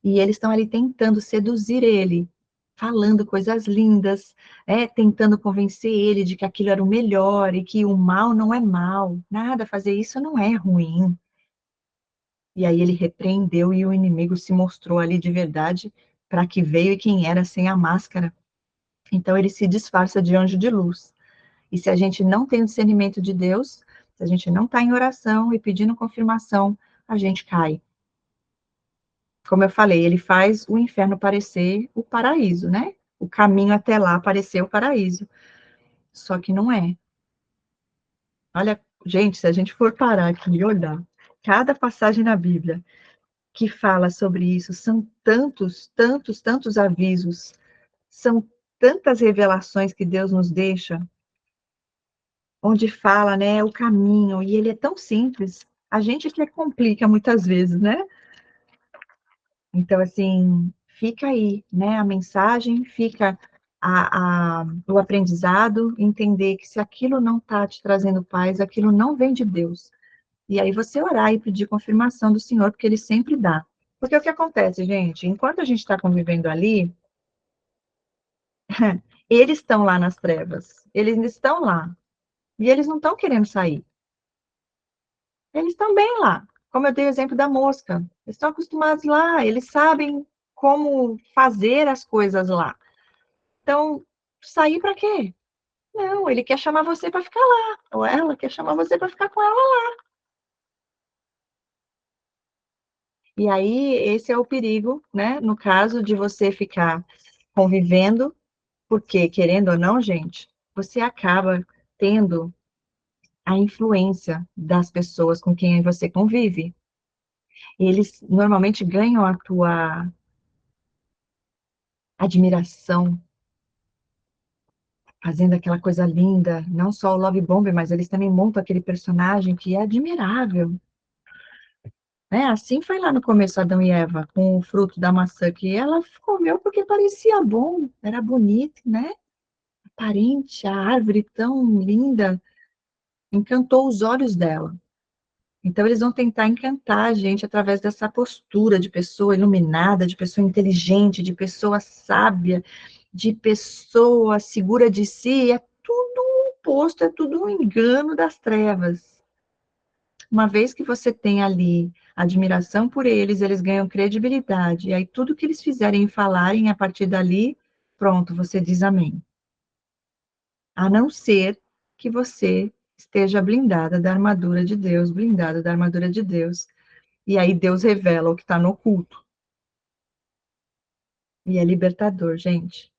E eles estão ali tentando seduzir ele, falando coisas lindas, tentando convencer ele de que aquilo era o melhor e que o mal não é mal, nada, fazer isso não é ruim. E aí ele repreendeu e o inimigo se mostrou ali de verdade para que veio e quem era sem a máscara. Então ele se disfarça de anjo de luz. E se a gente não tem o discernimento de Deus, se a gente não está em oração e pedindo confirmação, a gente cai. Como eu falei, ele faz o inferno parecer o paraíso, né? O caminho até lá parecer o paraíso. Só que não é. Olha, gente, se a gente for parar aqui e olhar cada passagem na Bíblia que fala sobre isso, são tantos, tantos, tantos avisos, são tantas revelações que Deus nos deixa, onde fala, né, o caminho, e ele é tão simples, a gente que complica muitas vezes, né? Então, assim, fica aí, né, a mensagem, fica o aprendizado, entender que se aquilo não está te trazendo paz, aquilo não vem de Deus. E aí você orar e pedir confirmação do Senhor, porque Ele sempre dá. Porque o que acontece, gente? Enquanto a gente está convivendo ali, eles estão lá nas trevas, eles estão lá. E eles não estão querendo sair. Eles estão bem lá. Como eu dei o exemplo da mosca. Eles estão acostumados lá, eles sabem como fazer as coisas lá. Então, sair para quê? Não, ele quer chamar você para ficar lá. Ou ela quer chamar você para ficar com ela. E aí, esse é o perigo, né? No caso de você ficar convivendo, porque, querendo ou não, gente, você acaba tendo a influência das pessoas com quem você convive. Eles normalmente ganham a tua admiração, fazendo aquela coisa linda, não só o Love Bomb, mas eles também montam aquele personagem que é admirável. Né? Assim foi lá no começo Adão e Eva, com o fruto da maçã, que ela comeu porque parecia bom, era bonito, né? Aparente, a árvore tão linda, encantou os olhos dela. Então, eles vão tentar encantar a gente através dessa postura de pessoa iluminada, de pessoa inteligente, de pessoa sábia, de pessoa segura de si. É tudo um oposto, é tudo um engano das trevas. Uma vez que você tem ali admiração por eles, eles ganham credibilidade. E aí, tudo que eles fizerem e falarem a partir dali, pronto, você diz amém. A não ser que você esteja blindada da armadura de Deus, blindada da armadura de Deus. E aí Deus revela o que está no oculto. E é libertador, gente.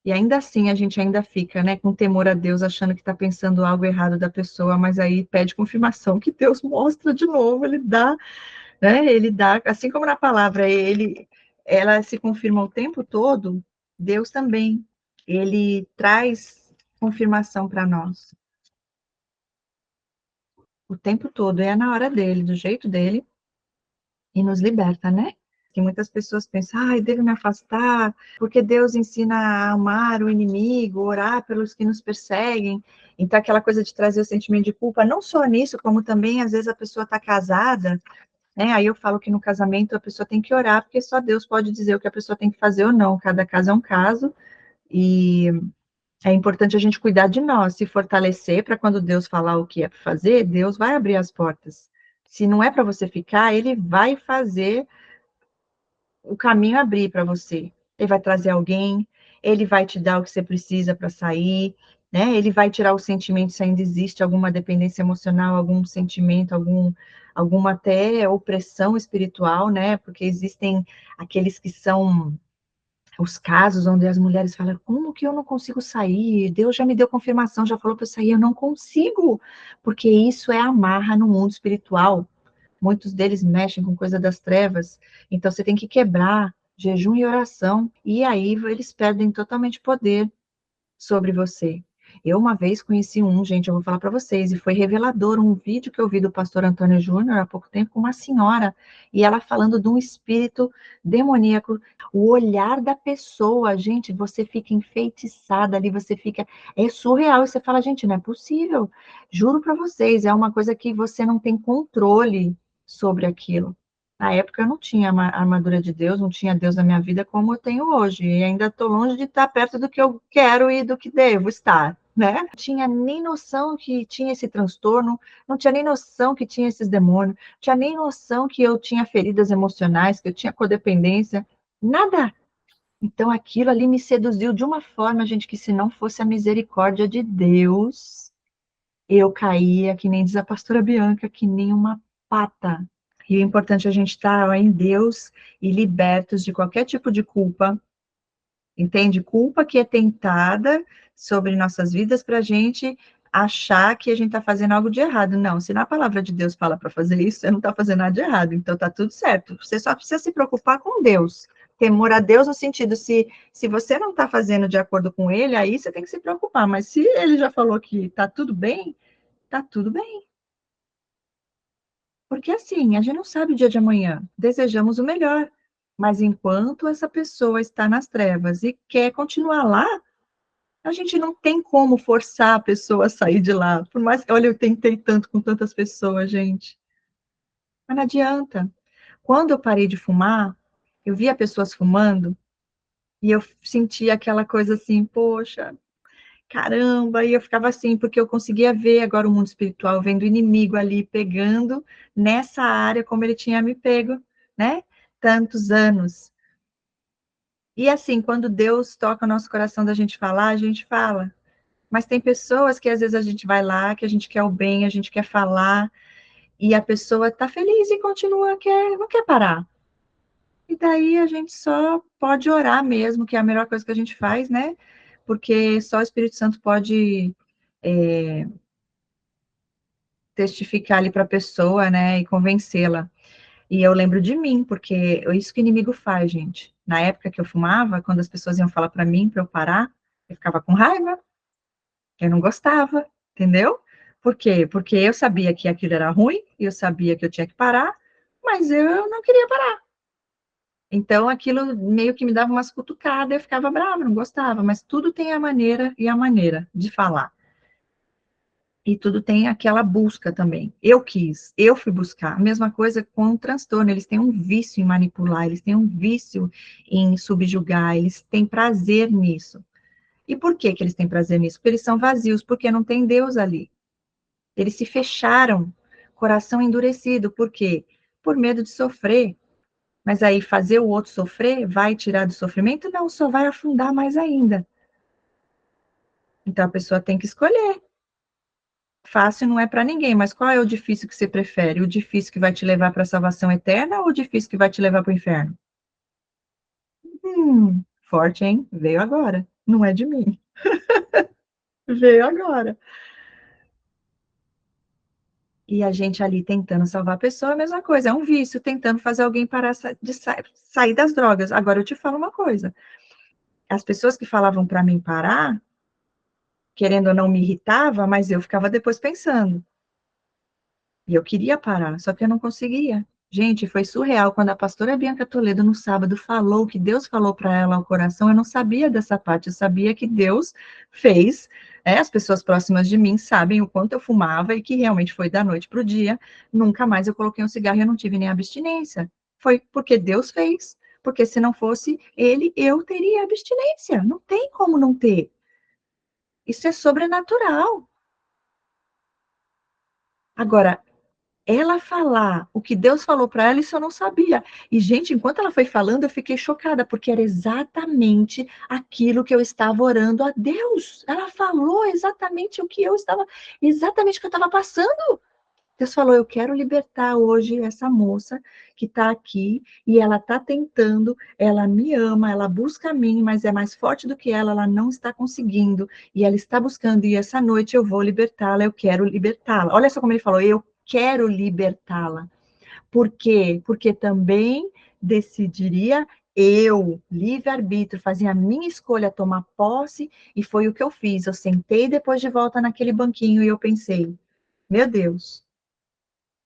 E ainda assim a gente ainda fica, né, com temor a Deus, achando que está pensando algo errado da pessoa, mas aí pede confirmação que Deus mostra de novo, ele dá, né, ele dá, assim como na palavra, ela se confirma o tempo todo, Deus também, ele traz confirmação para nós. O tempo todo, é na hora dele, do jeito dele, e nos liberta, né? Que muitas pessoas pensam, ai, devo me afastar, porque Deus ensina a amar o inimigo, orar pelos que nos perseguem. Então, aquela coisa de trazer o sentimento de culpa, não só nisso, como também, às vezes, a pessoa está casada, né? Aí eu falo que no casamento a pessoa tem que orar, porque só Deus pode dizer o que a pessoa tem que fazer ou não. Cada caso é um caso, e é importante a gente cuidar de nós, se fortalecer para quando Deus falar o que é para fazer, Deus vai abrir as portas. Se não é para você ficar, ele vai fazer o caminho abrir para você. Ele vai trazer alguém, ele vai te dar o que você precisa para sair, né? Ele vai tirar o sentimento se ainda existe alguma dependência emocional, algum sentimento, alguma até opressão espiritual, né? Porque existem aqueles que são os casos onde as mulheres falam, como que eu não consigo sair? Deus já me deu confirmação, já falou para eu sair, eu não consigo, porque isso é amarra no mundo espiritual. Muitos deles mexem com coisa das trevas, então você tem que quebrar jejum e oração, e aí eles perdem totalmente poder sobre você. Eu uma vez conheci gente, eu vou falar para vocês, e foi revelador um vídeo que eu vi do pastor Antônio Júnior há pouco tempo com uma senhora, e ela falando de um espírito demoníaco, o olhar da pessoa, gente, você fica enfeitiçada ali, você fica, é surreal, e você fala, gente, não é possível, juro para vocês, é uma coisa que você não tem controle sobre aquilo. Na época eu não tinha a armadura de Deus, não tinha Deus na minha vida como eu tenho hoje. E ainda estou longe de estar perto do que eu quero e do que devo estar, né? Não tinha nem noção que tinha esse transtorno, não tinha nem noção que tinha esses demônios, não tinha nem noção que eu tinha feridas emocionais, que eu tinha codependência, nada. Então aquilo ali me seduziu de uma forma, gente, que se não fosse a misericórdia de Deus, eu caía, que nem diz a pastora Bianca, que nem uma pata. E o importante é a gente estar em Deus e libertos de qualquer tipo de culpa, entende? Culpa que é tentada sobre nossas vidas para a gente achar que a gente está fazendo algo de errado. Não, se na palavra de Deus fala para fazer isso, você não está fazendo nada de errado, então está tudo certo. Você só precisa se preocupar com Deus. Temor a Deus no sentido, se você não está fazendo de acordo com ele, aí você tem que se preocupar. Mas se ele já falou que está tudo bem, está tudo bem. Porque assim, a gente não sabe o dia de amanhã, desejamos o melhor, mas enquanto essa pessoa está nas trevas e quer continuar lá, a gente não tem como forçar a pessoa a sair de lá. Por mais que, olha, eu tentei tanto com tantas pessoas, gente, mas não adianta. Quando eu parei de fumar, eu via pessoas fumando e eu sentia aquela coisa assim, poxa, caramba, e eu ficava assim, porque eu conseguia ver agora o mundo espiritual, vendo o inimigo ali pegando nessa área como ele tinha me pego, né? Tantos anos. E assim, quando Deus toca o nosso coração da gente falar, a gente fala. Mas tem pessoas que às vezes a gente vai lá, que a gente quer o bem, a gente quer falar, e a pessoa está feliz e continua, não quer parar. E daí a gente só pode orar mesmo, que é a melhor coisa que a gente faz, né? Porque só o Espírito Santo pode testificar ali para a pessoa, né, e convencê-la. E eu lembro de mim, porque é isso que o inimigo faz, gente. Na época que eu fumava, quando as pessoas iam falar para mim, para eu parar, eu ficava com raiva, eu não gostava, entendeu? Por quê? Porque eu sabia que aquilo era ruim, eu sabia que eu tinha que parar, mas eu não queria parar. Então, aquilo meio que me dava umas cutucadas, eu ficava brava, não gostava, mas tudo tem a maneira e a maneira de falar. E tudo tem aquela busca também. Eu quis, eu fui buscar. A mesma coisa com o transtorno, eles têm um vício em manipular, eles têm um vício em subjugar, eles têm prazer nisso. E por que que eles têm prazer nisso? Porque eles são vazios, porque não tem Deus ali. Eles se fecharam, coração endurecido. Por quê? Por medo de sofrer. Mas aí fazer o outro sofrer vai tirar do sofrimento? Não, só vai afundar mais ainda. Então a pessoa tem que escolher. Fácil não é para ninguém, mas qual é o difícil que você prefere? O difícil que vai te levar para a salvação eterna ou o difícil que vai te levar para o inferno? Forte, hein? Veio agora. Não é de mim. Veio agora. E a gente ali tentando salvar a pessoa, é a mesma coisa, é um vício, tentando fazer alguém parar de sair das drogas. Agora eu te falo uma coisa: as pessoas que falavam para mim parar, querendo ou não me irritava, mas eu ficava depois pensando. E eu queria parar, só que eu não conseguia. Gente, foi surreal quando a pastora Bianca Toledo no sábado falou que Deus falou para ela ao coração. Eu não sabia dessa parte, eu sabia que Deus fez. As pessoas próximas de mim sabem o quanto eu fumava e que realmente foi da noite para o dia. Nunca mais eu coloquei um cigarro e eu não tive nem abstinência. Foi porque Deus fez. Porque se não fosse Ele, eu teria abstinência. Não tem como não ter. Isso é sobrenatural. Agora, ela falar o que Deus falou para ela, isso eu não sabia. E, gente, enquanto ela foi falando, eu fiquei chocada, porque era exatamente aquilo que eu estava orando a Deus. Ela falou exatamente o que eu estava, exatamente o que eu estava passando. Deus falou: eu quero libertar hoje essa moça que está aqui e ela está tentando, ela me ama, ela busca a mim, mas é mais forte do que ela não está conseguindo. E ela está buscando, e essa noite eu vou libertá-la, eu quero libertá-la. Olha só como ele falou: eu quero libertá-la. Por quê? Porque também decidiria eu, livre-arbítrio, fazia a minha escolha, tomar posse, e foi o que eu fiz. Eu sentei depois de volta naquele banquinho e eu pensei: meu Deus,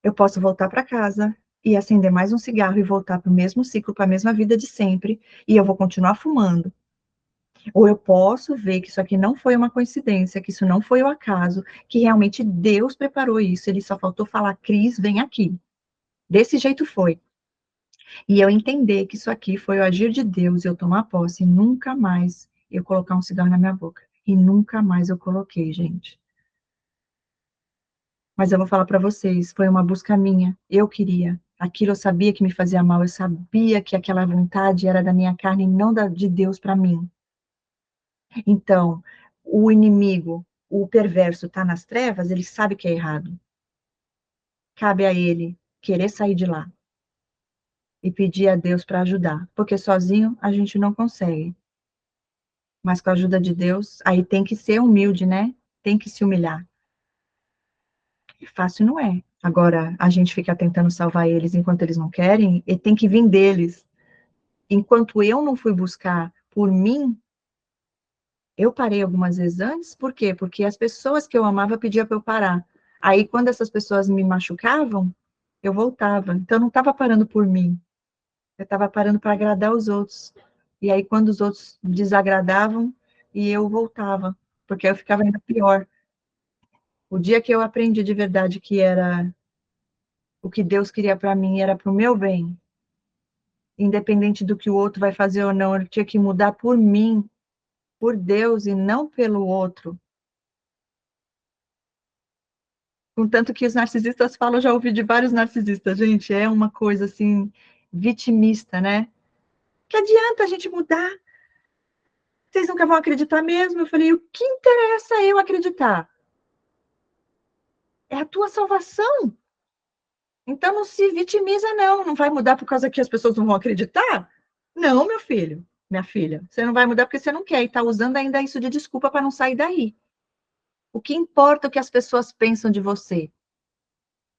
eu posso voltar para casa e acender mais um cigarro e voltar para o mesmo ciclo, para a mesma vida de sempre, e eu vou continuar fumando. Ou eu posso ver que isso aqui não foi uma coincidência, que isso não foi o acaso, que realmente Deus preparou isso, ele só faltou falar: Cris, vem aqui. Desse jeito foi. E eu entender que isso aqui foi o agir de Deus, eu tomar posse e nunca mais eu colocar um cigarro na minha boca. E nunca mais eu coloquei, gente. Mas eu vou falar para vocês, foi uma busca minha. Eu queria. Aquilo eu sabia que me fazia mal, eu sabia que aquela vontade era da minha carne e não de Deus para mim. Então, o inimigo, o perverso está nas trevas, ele sabe que é errado. Cabe a ele querer sair de lá e pedir a Deus para ajudar, porque sozinho a gente não consegue. Mas com a ajuda de Deus, aí tem que ser humilde, né? Tem que se humilhar. Fácil não é. Agora, a gente fica tentando salvar eles enquanto eles não querem, e tem que vir deles. Enquanto eu não fui buscar por mim, eu parei algumas vezes antes, por quê? Porque as pessoas que eu amava pediam para eu parar. Aí, quando essas pessoas me machucavam, eu voltava. Então, eu não estava parando por mim, eu estava parando para agradar os outros. E aí, quando os outros desagradavam, e eu voltava, porque eu ficava ainda pior. O dia que eu aprendi de verdade que era o que Deus queria para mim, era para o meu bem, independente do que o outro vai fazer ou não, eu tinha que mudar por Deus e não pelo outro. Contanto que os narcisistas falam, já ouvi de vários narcisistas, gente, é uma coisa assim, vitimista, né? Que adianta a gente mudar? Vocês nunca vão acreditar mesmo? Eu falei, o que interessa eu acreditar? É a tua salvação. Então não se vitimiza, não. Não vai mudar por causa que as pessoas não vão acreditar? Não, meu filho, minha filha. Você não vai mudar porque você não quer. E está usando ainda isso de desculpa para não sair daí. O que importa é o que as pessoas pensam de você.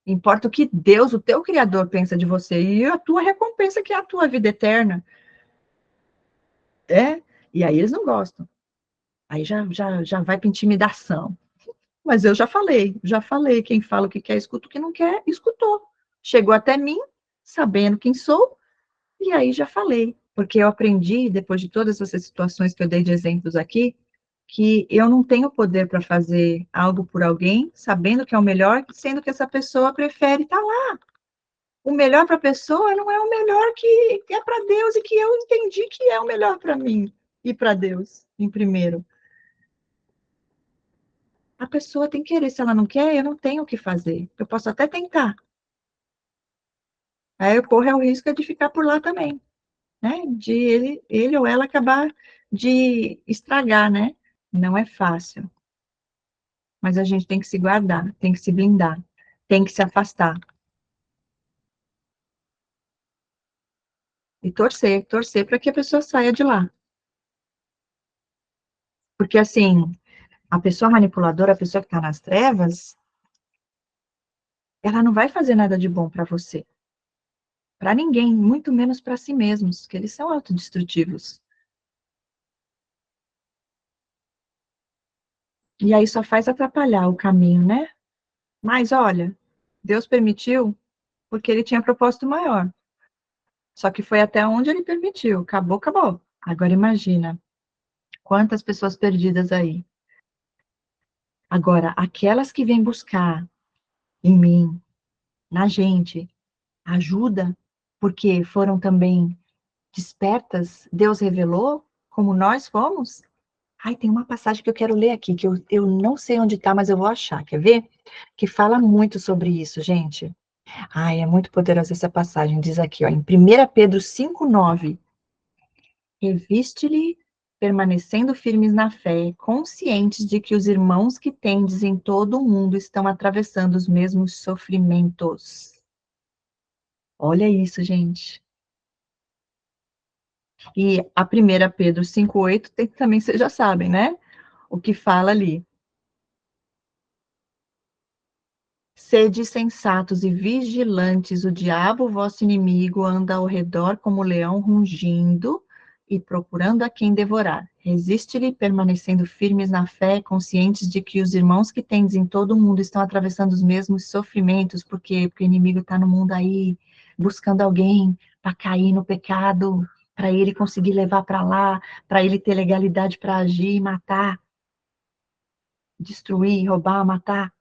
Importa o que Deus, o teu Criador, pensa de você. E a tua recompensa, que é a tua vida eterna. É? E aí eles não gostam. Aí já vai para intimidação. Mas eu já falei. Quem fala o que quer, escuta o que não quer, escutou. Chegou até mim, sabendo quem sou, e aí já falei. Porque eu aprendi, depois de todas essas situações que eu dei de exemplos aqui, que eu não tenho poder para fazer algo por alguém, sabendo que é o melhor, sendo que essa pessoa prefere estar lá. O melhor para a pessoa não é o melhor que é para Deus e que eu entendi que é o melhor para mim e para Deus, em primeiro. A pessoa tem que querer, se ela não quer, eu não tenho o que fazer. Eu posso até tentar. Aí eu corro o risco de ficar por lá também, né? De ele ou ela acabar de estragar, né? Não é fácil. Mas a gente tem que se guardar, tem que se blindar, tem que se afastar. E torcer para que a pessoa saia de lá. Porque, assim, a pessoa manipuladora, a pessoa que está nas trevas, ela não vai fazer nada de bom para você. Para ninguém, muito menos para si mesmos, que eles são autodestrutivos. E aí só faz atrapalhar o caminho, né? Mas, olha, Deus permitiu porque ele tinha propósito maior. Só que foi até onde ele permitiu. Acabou, acabou. Agora imagina, quantas pessoas perdidas aí. Agora, aquelas que vêm buscar em mim, na gente, ajuda, porque foram também despertas, Deus revelou, como nós fomos. Ai, tem uma passagem que eu quero ler aqui, que eu não sei onde está, mas eu vou achar, quer ver? Que fala muito sobre isso, gente. Ai, é muito poderosa essa passagem, diz aqui, ó, em 1 Pedro 5:9. Reviste-lhe, permanecendo firmes na fé, conscientes de que os irmãos que tendes em todo o mundo estão atravessando os mesmos sofrimentos. Olha isso, gente. E a 1 Pedro 5:8 também vocês já sabem, né? O que fala ali. Sede sensatos e vigilantes, o diabo, vosso inimigo, anda ao redor como leão rugindo e procurando a quem devorar. Resiste-lhe, permanecendo firmes na fé, conscientes de que os irmãos que tendes em todo o mundo estão atravessando os mesmos sofrimentos, porque o inimigo está no mundo aí, buscando alguém para cair no pecado, para ele conseguir levar para lá, para ele ter legalidade para agir e matar, destruir, roubar, matar.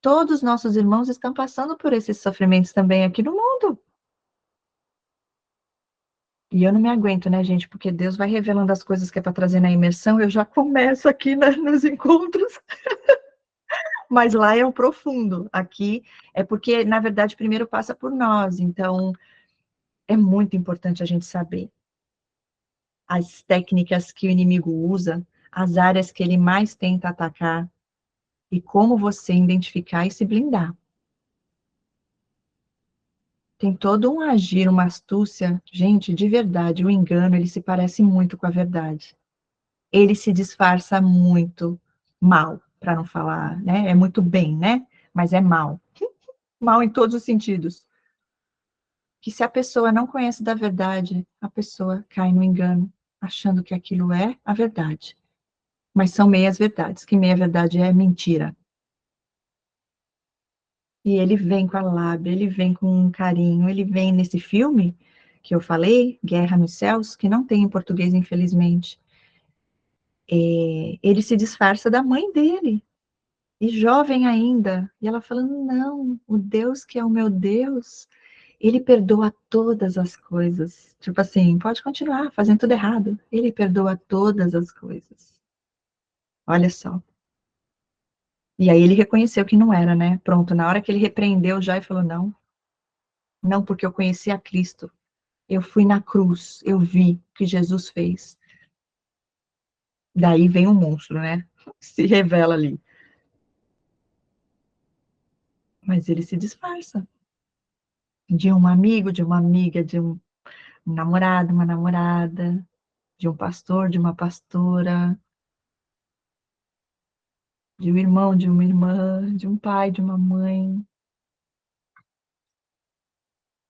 Todos os nossos irmãos estão passando por esses sofrimentos também aqui no mundo. E eu não me aguento, né, gente? Porque Deus vai revelando as coisas que é para trazer na imersão, eu já começo aqui nos encontros. Mas lá é o profundo. Aqui é porque, na verdade, primeiro passa por nós. Então, é muito importante a gente saber as técnicas que o inimigo usa, as áreas que ele mais tenta atacar e como você identificar e se blindar. Tem todo um agir, uma astúcia. Gente, de verdade, o engano, ele se parece muito com a verdade. Ele se disfarça muito mal, para não falar, né? É muito bem, né? Mas é mal. Mal em todos os sentidos. Que se a pessoa não conhece da verdade, a pessoa cai no engano, achando que aquilo é a verdade. Mas são meias verdades, que meia verdade é mentira. E ele vem com a lábia, ele vem com um carinho, ele vem nesse filme que eu falei, Guerra nos Céus, que não tem em português, infelizmente. Ele se disfarça da mãe dele, e jovem ainda. E ela falando, não, o Deus que é o meu Deus, Ele perdoa todas as coisas. Tipo assim, pode continuar fazendo tudo errado. Ele perdoa todas as coisas. Olha só. E aí ele reconheceu que não era, né? Pronto, na hora que ele repreendeu já e falou, não, não, porque eu conheci a Cristo. Eu fui na cruz, eu vi o que Jesus fez. Daí vem um monstro, né? Se revela ali. Mas ele se disfarça. De um amigo, de uma amiga, de um namorado, uma namorada, de um pastor, de uma pastora, de um irmão, de uma irmã, de um pai, de uma mãe.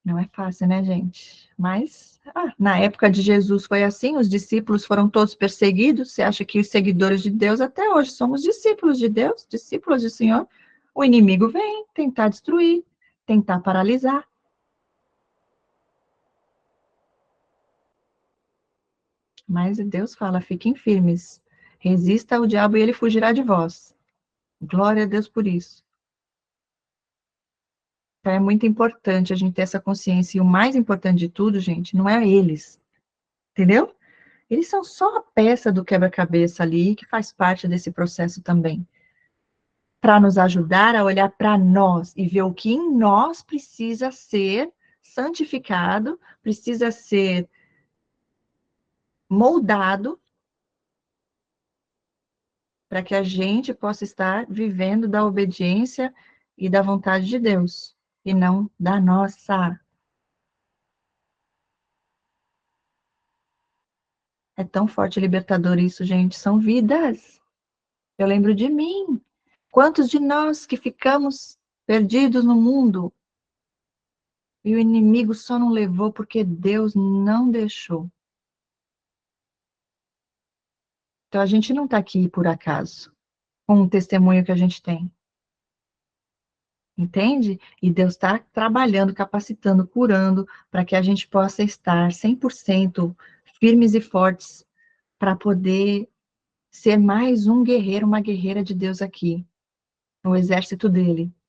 Não é fácil, né, gente? Mas na época de Jesus foi assim, os discípulos foram todos perseguidos. Você acha que os seguidores de Deus até hoje somos discípulos de Deus, discípulos do Senhor? O inimigo vem tentar destruir, tentar paralisar. Mas Deus fala: fiquem firmes, resista ao diabo e ele fugirá de vós. Glória a Deus por isso. Então é muito importante a gente ter essa consciência. E o mais importante de tudo, gente, não é eles, entendeu? Eles são só a peça do quebra-cabeça ali, que faz parte desse processo também. Para nos ajudar a olhar para nós e ver o que em nós precisa ser santificado, precisa ser moldado, para que a gente possa estar vivendo da obediência e da vontade de Deus, e não da nossa. É tão forte e libertador isso, gente. São vidas. Eu lembro de mim. Quantos de nós que ficamos perdidos no mundo e o inimigo só não levou porque Deus não deixou? Então a gente não está aqui por acaso, com o testemunho que a gente tem. Entende? E Deus está trabalhando, capacitando, curando, para que a gente possa estar 100% firmes e fortes, para poder ser mais um guerreiro, uma guerreira de Deus aqui, no exército dele.